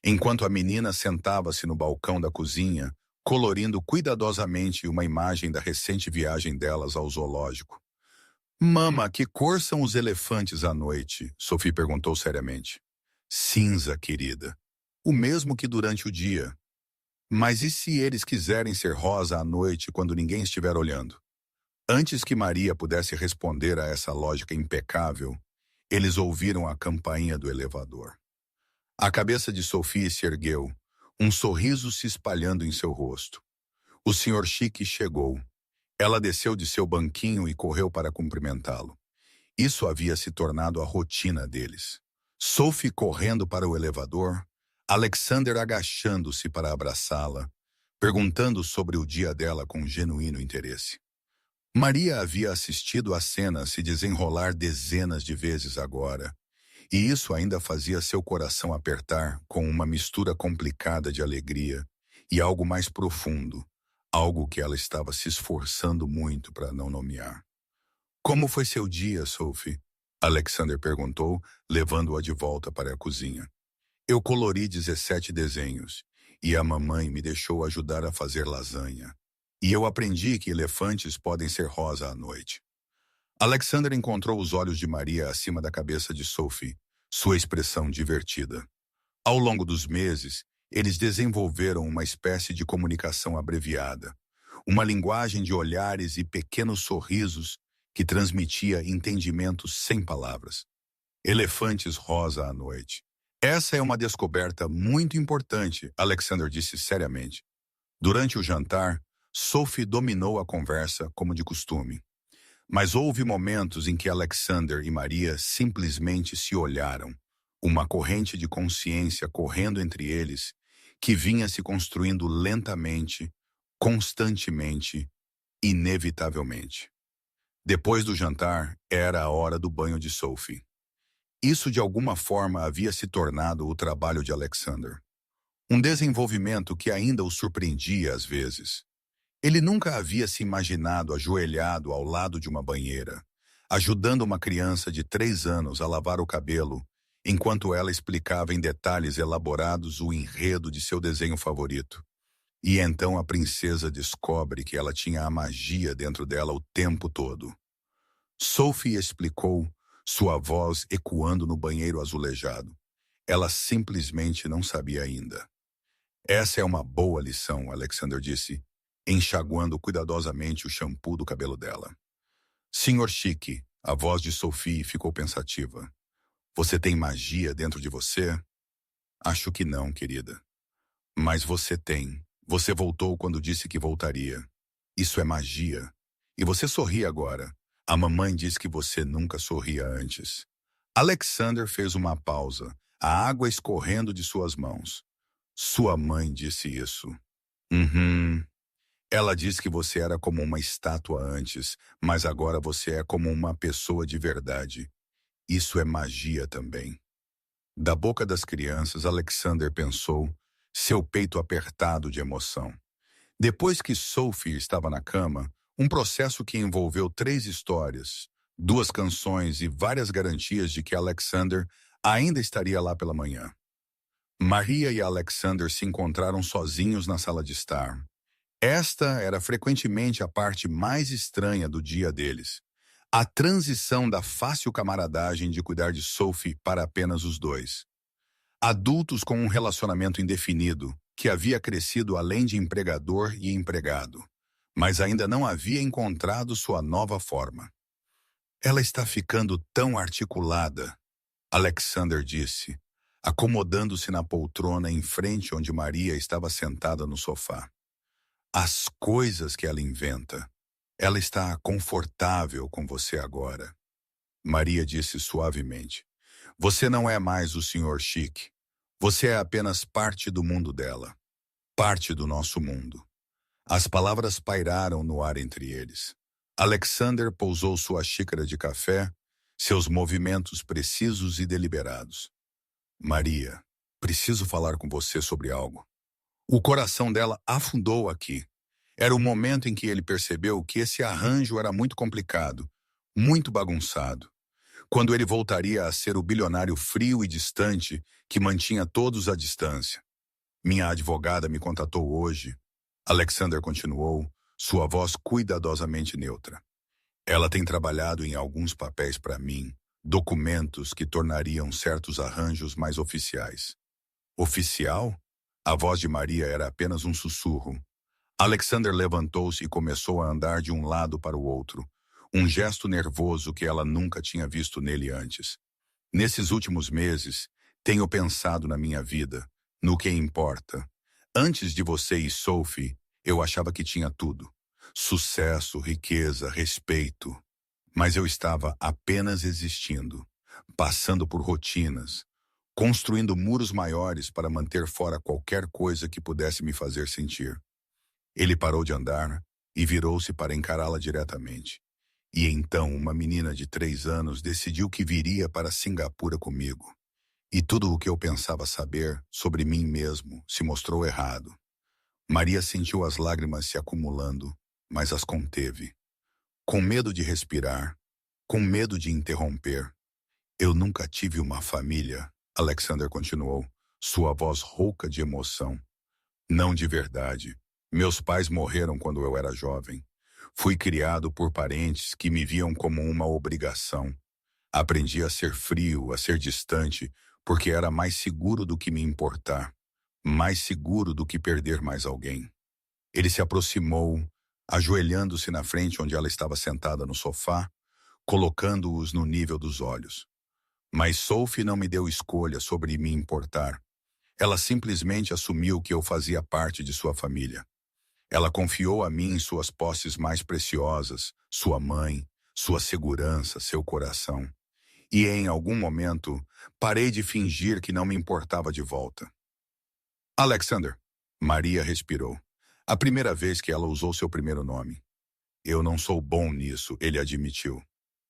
enquanto a menina sentava-se no balcão da cozinha, colorindo cuidadosamente uma imagem da recente viagem delas ao zoológico. Mama, que cor são os elefantes à noite? Sophie perguntou seriamente. Cinza, querida. O mesmo que durante o dia. Mas e se eles quiserem ser rosa à noite quando ninguém estiver olhando? Antes que Maria pudesse responder a essa lógica impecável, eles ouviram a campainha do elevador. A cabeça de Sophie se ergueu, um sorriso se espalhando em seu rosto. O Sr. Chique chegou. Ela desceu de seu banquinho e correu para cumprimentá-lo. Isso havia se tornado a rotina deles. Sophie correndo para o elevador, Alexander agachando-se para abraçá-la, perguntando sobre o dia dela com genuíno interesse. Maria havia assistido a cena se desenrolar dezenas de vezes agora, e isso ainda fazia seu coração apertar com uma mistura complicada de alegria e algo mais profundo, algo que ela estava se esforçando muito para não nomear. Como foi seu dia, Sophie? Alexander perguntou, levando-a de volta para a cozinha. Eu colori 17 desenhos, e a mamãe me deixou ajudar a fazer lasanha. E eu aprendi que elefantes podem ser rosa à noite. Alexander encontrou os olhos de Maria acima da cabeça de Sophie, sua expressão divertida. Ao longo dos meses, eles desenvolveram uma espécie de comunicação abreviada, uma linguagem de olhares e pequenos sorrisos que transmitia entendimentos sem palavras. Elefantes rosa à noite. Essa é uma descoberta muito importante, Alexander disse seriamente. Durante o jantar, Sophie dominou a conversa como de costume. Mas houve momentos em que Alexander e Maria simplesmente se olharam, uma corrente de consciência correndo entre eles, que vinha se construindo lentamente, constantemente, inevitavelmente. Depois do jantar, era a hora do banho de Sophie. Isso de alguma forma havia se tornado o trabalho de Alexander. Um desenvolvimento que ainda o surpreendia às vezes. Ele nunca havia se imaginado ajoelhado ao lado de uma banheira, ajudando uma criança de 3 anos a lavar o cabelo, enquanto ela explicava em detalhes elaborados o enredo de seu desenho favorito. E então a princesa descobre que ela tinha a magia dentro dela o tempo todo. Sophie explicou, sua voz ecoando no banheiro azulejado. Ela simplesmente não sabia ainda. Essa é uma boa lição, Alexander disse, enxaguando cuidadosamente o shampoo do cabelo dela. Sr. Chique, a voz de Sophie ficou pensativa. Você tem magia dentro de você? Acho que não, querida. Mas você tem. Você voltou quando disse que voltaria. Isso é magia. E você sorri agora. A mamãe diz que você nunca sorria antes. Alexander fez uma pausa, a água escorrendo de suas mãos. Sua mãe disse isso. Uhum. Ela disse que você era como uma estátua antes, mas agora você é como uma pessoa de verdade. Isso é magia também. Da boca das crianças, Alexander pensou, seu peito apertado de emoção. Depois que Sophie estava na cama, um processo que envolveu 3 histórias, 2 canções e várias garantias de que Alexander ainda estaria lá pela manhã. Maria e Alexander se encontraram sozinhos na sala de estar. Esta era frequentemente a parte mais estranha do dia deles. A transição da fácil camaradagem de cuidar de Sophie para apenas os dois. Adultos com um relacionamento indefinido, que havia crescido além de empregador e empregado, mas ainda não havia encontrado sua nova forma. Ela está ficando tão articulada, Alexander disse, acomodando-se na poltrona em frente onde Maria estava sentada no sofá. As coisas que ela inventa. Ela está confortável com você agora. Maria disse suavemente. Você não é mais o Sr. Chic. Você é apenas parte do mundo dela. Parte do nosso mundo. As palavras pairaram no ar entre eles. Alexander pousou sua xícara de café, seus movimentos precisos e deliberados. Maria, preciso falar com você sobre algo. O coração dela afundou aqui. Era o momento em que ele percebeu que esse arranjo era muito complicado, muito bagunçado. Quando ele voltaria a ser o bilionário frio e distante que mantinha todos à distância. Minha advogada me contatou hoje. Alexander continuou, sua voz cuidadosamente neutra. Ela tem trabalhado em alguns papéis para mim, documentos que tornariam certos arranjos mais oficiais. Oficial? A voz de Maria era apenas um sussurro. Alexander levantou-se e começou a andar de um lado para o outro, um gesto nervoso que ela nunca tinha visto nele antes. Nesses últimos meses, tenho pensado na minha vida, no que importa. Antes de você e Sophie, eu achava que tinha tudo. Sucesso, riqueza, respeito. Mas eu estava apenas existindo, passando por rotinas, construindo muros maiores para manter fora qualquer coisa que pudesse me fazer sentir. Ele parou de andar e virou-se para encará-la diretamente. E então uma menina de 3 anos decidiu que viria para Singapura comigo. E tudo o que eu pensava saber sobre mim mesmo se mostrou errado. Maria sentiu as lágrimas se acumulando, mas as conteve. Com medo de respirar, com medo de interromper. Eu nunca tive uma família, Alexander continuou, sua voz rouca de emoção. Não de verdade. Meus pais morreram quando eu era jovem. Fui criado por parentes que me viam como uma obrigação. Aprendi a ser frio, a ser distante, porque era mais seguro do que me importar. Mais seguro do que perder mais alguém. Ele se aproximou, ajoelhando-se na frente onde ela estava sentada no sofá, colocando-os no nível dos olhos. Mas Sophie não me deu escolha sobre me importar. Ela simplesmente assumiu que eu fazia parte de sua família. Ela confiou a mim suas posses mais preciosas, sua mãe, sua segurança, seu coração. E em algum momento, parei de fingir que não me importava de volta. Alexander, Maria respirou. A primeira vez que ela usou seu primeiro nome. Eu não sou bom nisso, ele admitiu.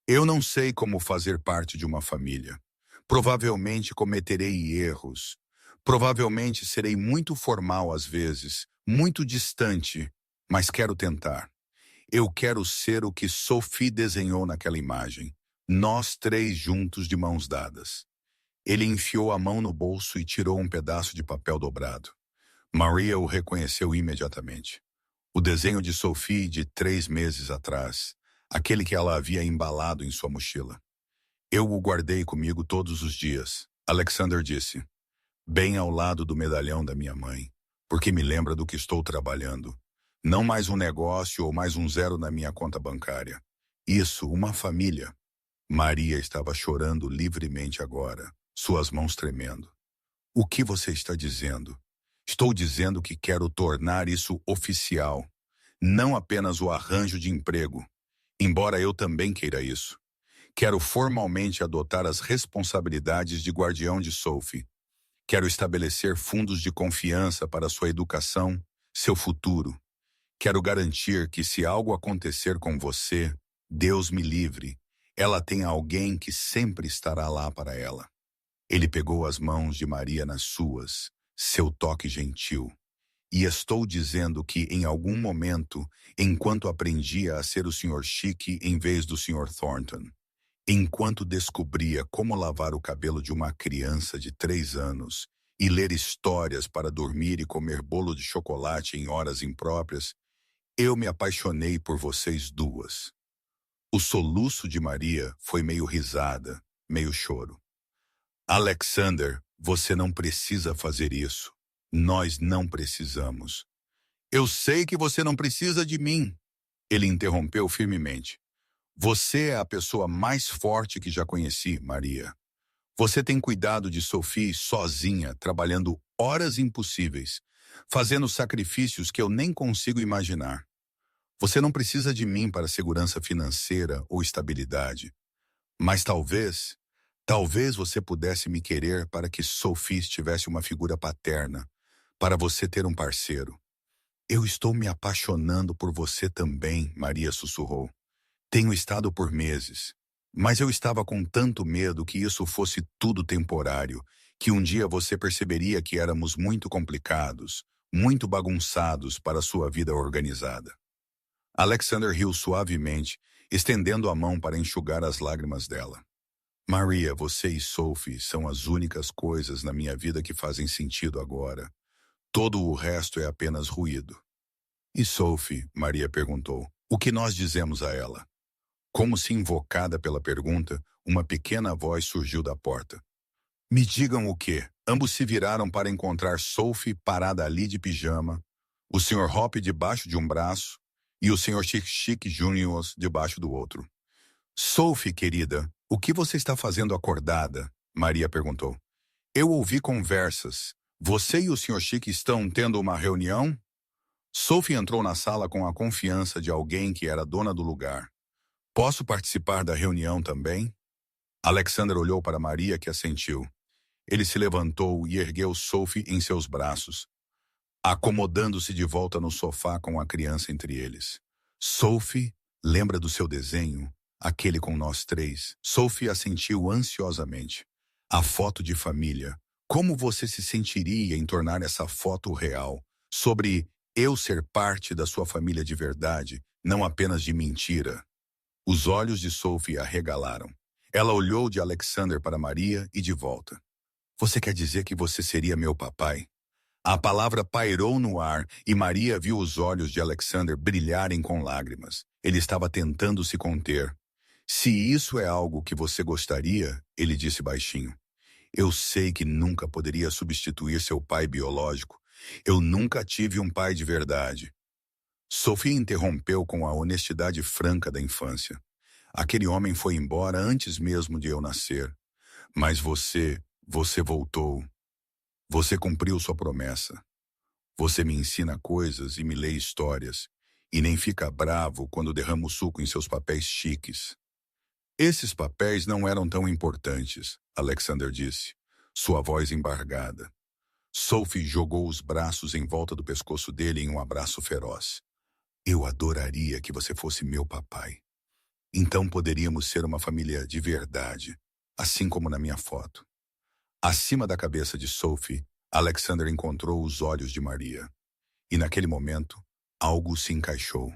Eu não sei como fazer parte de uma família. Provavelmente cometerei erros. Provavelmente serei muito formal às vezes, muito distante, mas quero tentar. Eu quero ser o que Sophie desenhou naquela imagem. Nós 3 juntos de mãos dadas. Ele enfiou a mão no bolso e tirou um pedaço de papel dobrado. Maria o reconheceu imediatamente. O desenho de Sophie de 3 meses atrás, aquele que ela havia embalado em sua mochila. Eu o guardei comigo todos os dias, Alexander disse, bem ao lado do medalhão da minha mãe, porque me lembra do que estou trabalhando. Não mais um negócio ou mais um zero na minha conta bancária. Isso, uma família. Maria estava chorando livremente agora, suas mãos tremendo. O que você está dizendo? Estou dizendo que quero tornar isso oficial, não apenas o arranjo de emprego, embora eu também queira isso. Quero formalmente adotar as responsabilidades de guardião de Sophie. Quero estabelecer fundos de confiança para sua educação, seu futuro. Quero garantir que se algo acontecer com você, Deus me livre, ela tenha alguém que sempre estará lá para ela. Ele pegou as mãos de Maria nas suas, seu toque gentil. E estou dizendo que, em algum momento, enquanto aprendia a ser o Sr. Chique em vez do Sr. Thornton, enquanto descobria como lavar o cabelo de uma criança de 3 anos e ler histórias para dormir e comer bolo de chocolate em horas impróprias, eu me apaixonei por vocês duas. O soluço de Maria foi meio risada, meio choro. Alexander, você não precisa fazer isso. Nós não precisamos. Eu sei que você não precisa de mim. Ele interrompeu firmemente. Você é a pessoa mais forte que já conheci, Maria. Você tem cuidado de Sophie sozinha, trabalhando horas impossíveis, fazendo sacrifícios que eu nem consigo imaginar. Você não precisa de mim para segurança financeira ou estabilidade. Mas talvez você pudesse me querer para que Sophie tivesse uma figura paterna, para você ter um parceiro. Eu estou me apaixonando por você também, Maria sussurrou. Tenho estado por meses, mas eu estava com tanto medo que isso fosse tudo temporário, que um dia você perceberia que éramos muito complicados, muito bagunçados para sua vida organizada. Alexander riu suavemente, estendendo a mão para enxugar as lágrimas dela. Maria, você e Sophie são as únicas coisas na minha vida que fazem sentido agora. Todo o resto é apenas ruído. E Sophie, Maria perguntou, o que nós dizemos a ela? Como se invocada pela pergunta, uma pequena voz surgiu da porta. Me digam o quê? Ambos se viraram para encontrar Sophie parada ali de pijama, o Sr. Hop debaixo de um braço e o Sr. Chic Jr. debaixo do outro. Sophie, querida, o que você está fazendo acordada? Maria perguntou. Eu ouvi conversas. Você e o Sr. Chic estão tendo uma reunião? Sophie entrou na sala com a confiança de alguém que era dona do lugar. Posso participar da reunião também? Alexander olhou para Maria, que assentiu. Ele se levantou e ergueu Sophie em seus braços, acomodando-se de volta no sofá com a criança entre eles. Sophie, lembra do seu desenho? Aquele com nós três. Sophie assentiu ansiosamente. A foto de família. Como você se sentiria em tornar essa foto real? Sobre eu ser parte da sua família de verdade, não apenas de mentira. Os olhos de Sophie arregalaram. Ela olhou de Alexander para Maria e de volta. Você quer dizer que você seria meu papai? A palavra pairou no ar e Maria viu os olhos de Alexander brilharem com lágrimas. Ele estava tentando se conter. Se isso é algo que você gostaria, ele disse baixinho. Eu sei que nunca poderia substituir seu pai biológico. Eu nunca tive um pai de verdade. Sophie interrompeu com a honestidade franca da infância. Aquele homem foi embora antes mesmo de eu nascer. Mas você voltou. Você cumpriu sua promessa. Você me ensina coisas e me lê histórias. E nem fica bravo quando derramo suco em seus papéis chiques. Esses papéis não eram tão importantes, Alexander disse, sua voz embargada. Sophie jogou os braços em volta do pescoço dele em um abraço feroz. Eu adoraria que você fosse meu papai. Então poderíamos ser uma família de verdade, assim como na minha foto. Acima da cabeça de Sophie, Alexander encontrou os olhos de Maria. E naquele momento, algo se encaixou.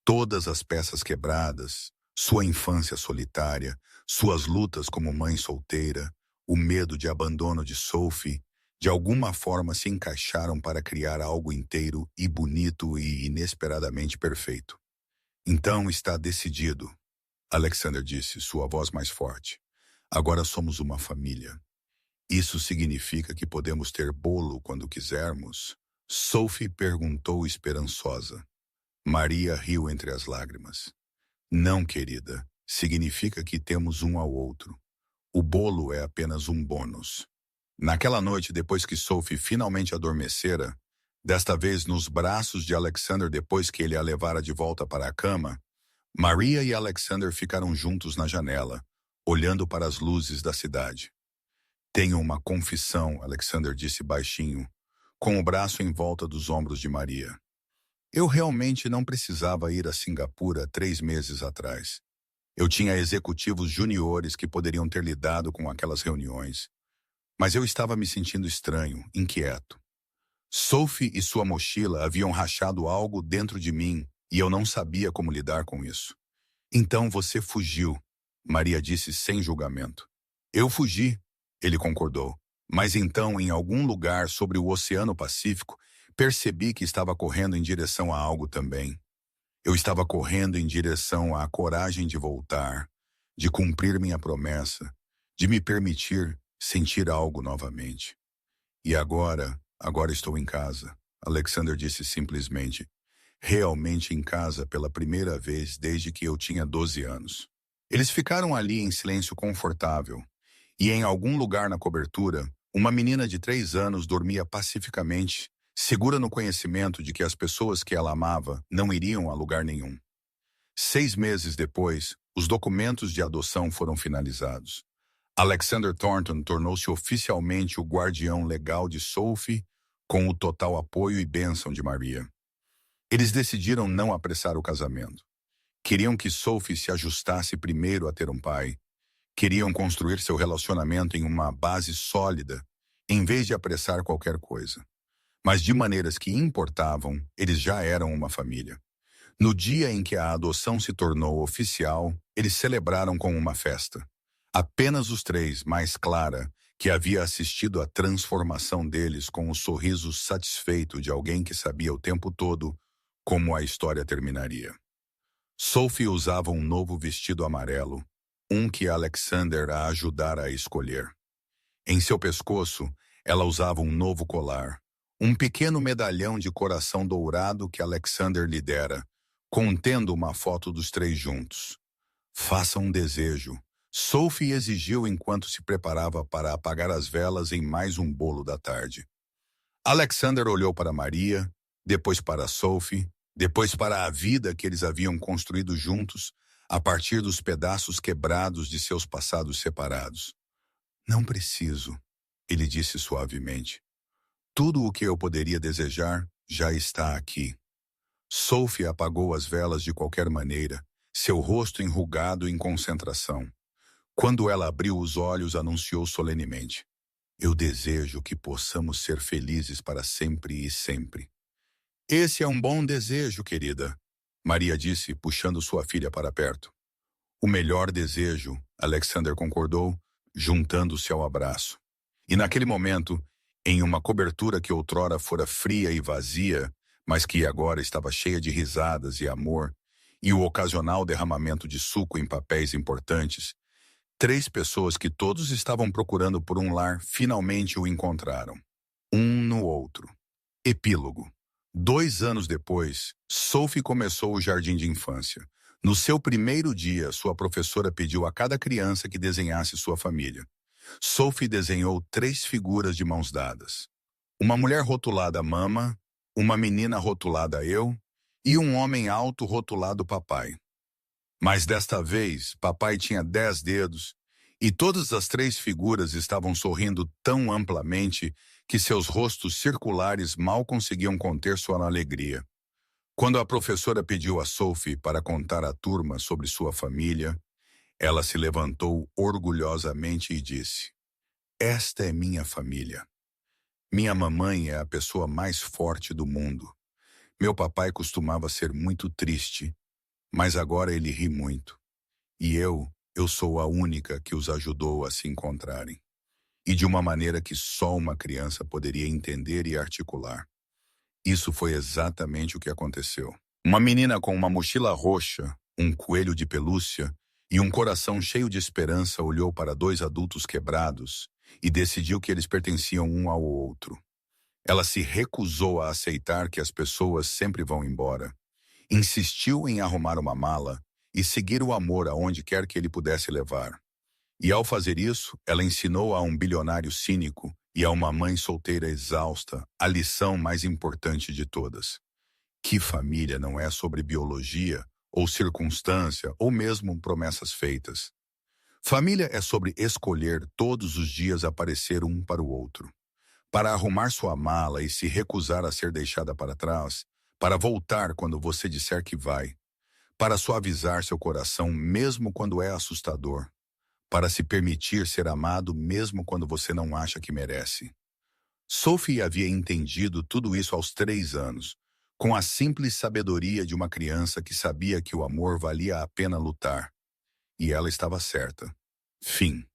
Todas as peças quebradas, sua infância solitária, suas lutas como mãe solteira, o medo de abandono de Sophie, de alguma forma se encaixaram para criar algo inteiro e bonito e inesperadamente perfeito. Então está decidido, Alexander disse, sua voz mais forte. Agora somos uma família. Isso significa que podemos ter bolo quando quisermos? Sophie perguntou esperançosa. Maria riu entre as lágrimas. Não, querida. Significa que temos um ao outro. O bolo é apenas um bônus. Naquela noite, depois que Sophie finalmente adormecera, desta vez nos braços de Alexander depois que ele a levara de volta para a cama, Maria e Alexander ficaram juntos na janela, olhando para as luzes da cidade. Tenho uma confissão, Alexander disse baixinho, com o braço em volta dos ombros de Maria. Eu realmente não precisava ir a Singapura 3 meses atrás. Eu tinha executivos juniores que poderiam ter lidado com aquelas reuniões. Mas eu estava me sentindo estranho, inquieto. Sophie e sua mochila haviam rachado algo dentro de mim e eu não sabia como lidar com isso. Então você fugiu, Maria disse sem julgamento. Eu fugi, ele concordou. Mas então, em algum lugar sobre o Oceano Pacífico, percebi que estava correndo em direção a algo também. Eu estava correndo em direção à coragem de voltar, de cumprir minha promessa, de me permitir sentir algo novamente. E agora estou em casa, Alexander disse simplesmente. Realmente em casa pela primeira vez desde que eu tinha 12 anos. Eles ficaram ali em silêncio confortável, e em algum lugar na cobertura, uma menina de 3 anos dormia pacificamente, segura no conhecimento de que as pessoas que ela amava não iriam a lugar nenhum. 6 meses depois, os documentos de adoção foram finalizados. Alexander Thornton tornou-se oficialmente o guardião legal de Sophie, com o total apoio e bênção de Maria. Eles decidiram não apressar o casamento. Queriam que Sophie se ajustasse primeiro a ter um pai. Queriam construir seu relacionamento em uma base sólida, em vez de apressar qualquer coisa. Mas de maneiras que importavam, eles já eram uma família. No dia em que a adoção se tornou oficial, eles celebraram com uma festa. Apenas os 3, mais Clara, que havia assistido à transformação deles com o sorriso satisfeito de alguém que sabia o tempo todo como a história terminaria. Sophie usava um novo vestido amarelo, um que Alexander a ajudara a escolher. Em seu pescoço, ela usava um novo colar, um pequeno medalhão de coração dourado que Alexander lhe dera, contendo uma foto dos 3 juntos. Faça um desejo, Sophie exigiu enquanto se preparava para apagar as velas em mais um bolo da tarde. Alexander olhou para Maria, depois para Sophie, depois para a vida que eles haviam construído juntos, a partir dos pedaços quebrados de seus passados separados. Não preciso, ele disse suavemente. Tudo o que eu poderia desejar já está aqui. Sophie apagou as velas de qualquer maneira, seu rosto enrugado em concentração. Quando ela abriu os olhos, anunciou solenemente. Eu desejo que possamos ser felizes para sempre e sempre. Esse é um bom desejo, querida, Maria disse, puxando sua filha para perto. O melhor desejo, Alexander concordou, juntando-se ao abraço. E naquele momento, em uma cobertura que outrora fora fria e vazia, mas que agora estava cheia de risadas e amor, e o ocasional derramamento de suco em papéis importantes, 3 pessoas que todos estavam procurando por um lar finalmente o encontraram. Um no outro. Epílogo. 2 anos depois, Sophie começou o jardim de infância. No seu primeiro dia, sua professora pediu a cada criança que desenhasse sua família. Sophie desenhou 3 figuras de mãos dadas. Uma mulher rotulada Mama, uma menina rotulada Eu e um homem alto rotulado Papai. Mas desta vez, Papai tinha 10 dedos e todas as 3 figuras estavam sorrindo tão amplamente que seus rostos circulares mal conseguiam conter sua alegria. Quando a professora pediu a Sophie para contar à turma sobre sua família, ela se levantou orgulhosamente e disse: Esta é minha família. Minha mamãe é a pessoa mais forte do mundo. Meu papai costumava ser muito triste, mas agora ele ri muito. E eu sou a única que os ajudou a se encontrarem. E de uma maneira que só uma criança poderia entender e articular. Isso foi exatamente o que aconteceu. Uma menina com uma mochila roxa, um coelho de pelúcia e um coração cheio de esperança olhou para 2 adultos quebrados e decidiu que eles pertenciam um ao outro. Ela se recusou a aceitar que as pessoas sempre vão embora. Insistiu em arrumar uma mala e seguir o amor aonde quer que ele pudesse levar. E ao fazer isso, ela ensinou a um bilionário cínico e a uma mãe solteira exausta a lição mais importante de todas. Que família não é sobre biologia, ou circunstância, ou mesmo promessas feitas. Família é sobre escolher todos os dias aparecer um para o outro, para arrumar sua mala e se recusar a ser deixada para trás, para voltar quando você disser que vai, para suavizar seu coração mesmo quando é assustador, para se permitir ser amado mesmo quando você não acha que merece. Sophie havia entendido tudo isso aos 3 anos, com a simples sabedoria de uma criança que sabia que o amor valia a pena lutar. E ela estava certa. Fim.